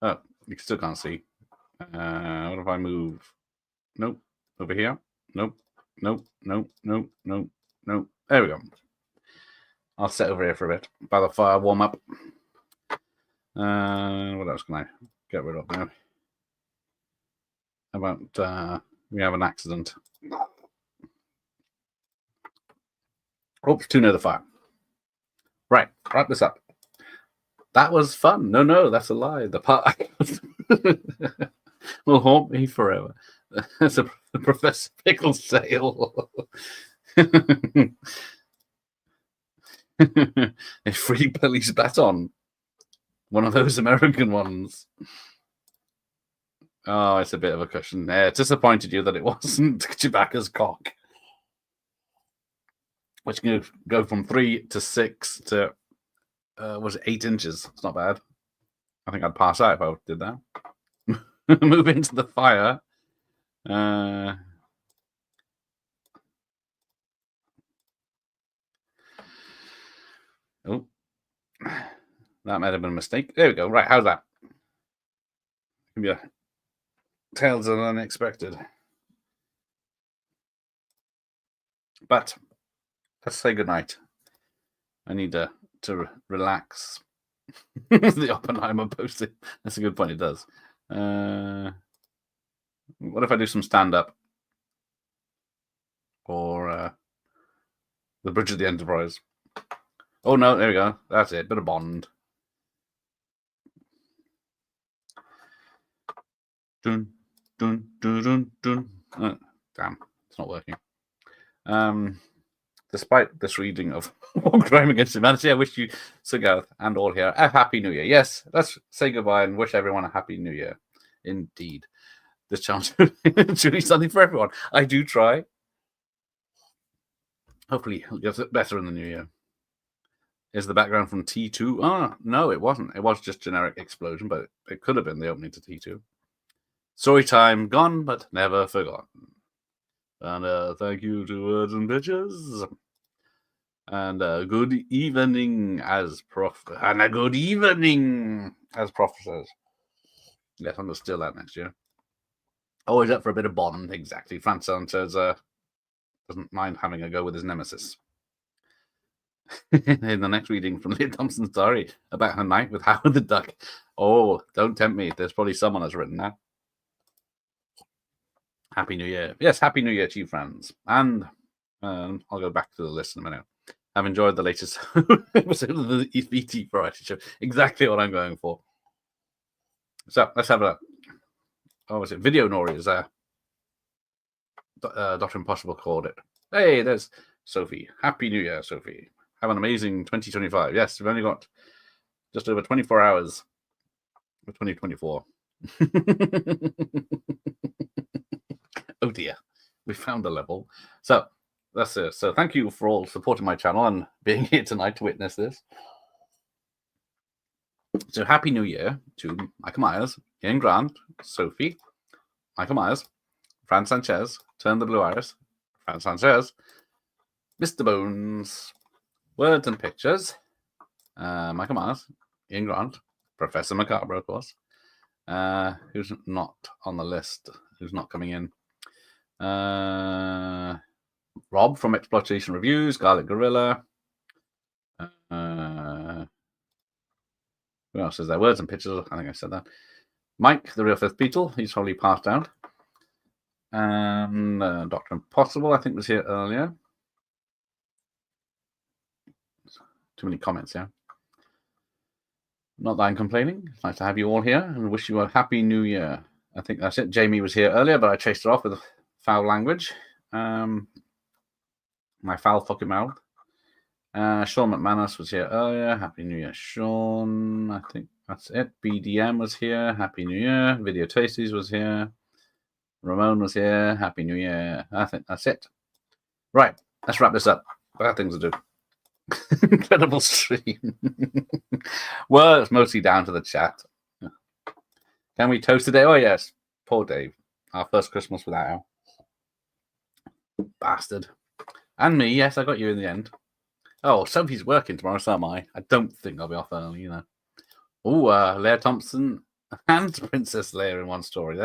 Oh, you still can't see. What if I move? Nope. Over here? Nope. Nope. Nope. Nope. Nope. Nope. There we go. I'll sit over here for a bit. By the fire, warm up. What else can I get rid of now? How about we have an accident? Oops, too near the fire. Right, wrap this up. That was fun. No, that's a lie. The part will haunt me forever. That's a Professor Pickle sale. A free Billy's baton. One of those American ones. Oh, it's a bit of a cushion. Yeah, it disappointed you that it wasn't Chewbacca's cock. Which can go from 3 to 6 to, was it 8 inches? It's not bad. I think I'd pass out if I did that. Move into the fire. Oh, that might have been a mistake. There we go. Right, how's that? Yeah, tales of unexpected. But let's say goodnight. I need to relax. The Oppenheimer posted. That's a good point. It does. What if I do some stand-up? Or The Bridge of the Enterprise? Oh, no, there we go. That's it. Bit of Bond. Dun, dun, dun, dun, dun. Oh, damn, it's not working. Despite this reading of War Crime Against Humanity, I wish you, Sir Gareth, and all here a Happy New Year. Yes, let's say goodbye and wish everyone a Happy New Year. Indeed. This challenge is truly something for everyone. I do try. Hopefully it'll get better in the new year. Is the background from T2? Oh, no, it wasn't. It was just generic explosion, but it could have been the opening to T2. Story time gone, but never forgotten. And thank you to Words and Pictures. And good evening as Prof. And a good evening as Prof says. Yes, I'm going to steal that next year. Always up for a bit of Bond, exactly. Franson says doesn't mind having a go with his nemesis. In the next reading from Leah Thompson's diary about her night with Howard the Duck. Oh, don't tempt me. There's probably someone that's written that. Happy New Year. Yes, Happy New Year to you, friends. And I'll go back to the list in a minute. I've enjoyed the latest episode of the VT Variety Show. Exactly what I'm going for. So let's have a. Oh, was it Video Nori? Is Dr. Impossible called it. Hey, there's Sophie. Happy New Year, Sophie. Have an amazing 2025. Yes, we've only got just over 24 hours for 2024. Oh dear, we found a level. So that's it. So thank you for all supporting my channel and being here tonight to witness this. So Happy New Year to Michael Myers, Ian Grant, Sophie, Michael Myers, Fran Sanchez, Turn the Blue Iris, Fran Sanchez, Mr. Bones, Words and Pictures, Michael Myers, Ian Grant, Professor Macabre, of course, Who's not on the list? Who's not coming in? Rob from Exploitation Reviews, Garlic Gorilla. Who else is there? Words and Pictures. I think I said that. Mike, the Real Fifth Beetle. He's probably passed out. And Dr. Impossible, I think, was here earlier. Too many comments here. Not that I'm complaining. It's nice to have you all here and wish you a happy new year. I think that's it. Jamie was here earlier, but I chased her off with foul language. My foul fucking mouth. Sean McManus was here earlier. Happy New Year, Sean. I think that's it. BDM was here. Happy New Year. Video Tasties was here. Ramon was here. Happy New Year. I think that's it. Right. Let's wrap this up. Bad things to do. Incredible stream. Well, it's mostly down to the chat. Can we toast today? Oh, yes. Poor Dave. Our first Christmas without him. Bastard. And me. Yes, I got you in the end. Oh, Sophie's working tomorrow, so am I. I don't think I'll be off early, you know. Oh, Leah Thompson and Princess Leia in one story.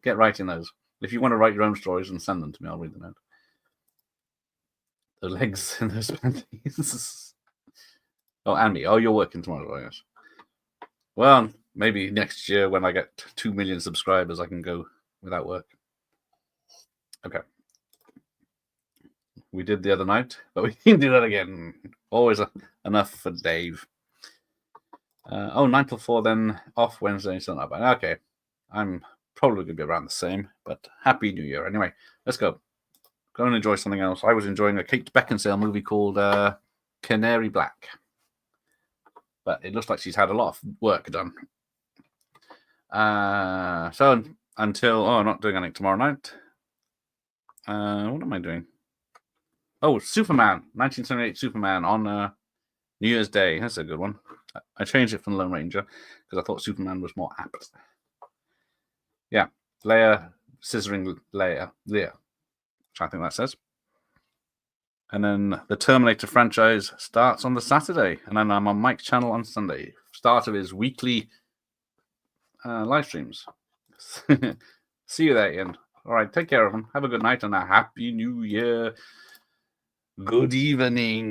Get writing those. If you want to write your own stories and send them to me, I'll read them out. The legs in those panties. Oh, and me. Oh, you're working tomorrow, I guess. Well, maybe next year when I get 2 million subscribers, I can go without work. Okay. We did the other night, but we can do that again. Always enough for Dave. 9 till 4, then off Wednesday, so not bad. Okay. I'm probably going to be around the same, but Happy New Year. Anyway, let's go. Go and enjoy something else. I was enjoying a Kate Beckinsale movie called Canary Black. But it looks like she's had a lot of work done. So until... I'm not doing anything tomorrow night. What am I doing? Oh, Superman. 1978 Superman on New Year's Day. That's a good one. I changed it from Lone Ranger because I thought Superman was more apt. Yeah. Leia scissoring Leia. Which I think that says. And then the Terminator franchise starts on the Saturday. And then I'm on Mike's channel on Sunday. Start of his weekly live streams. See you there, Ian. All right, take care of him. Have a good night and a Happy New Year. Good evening.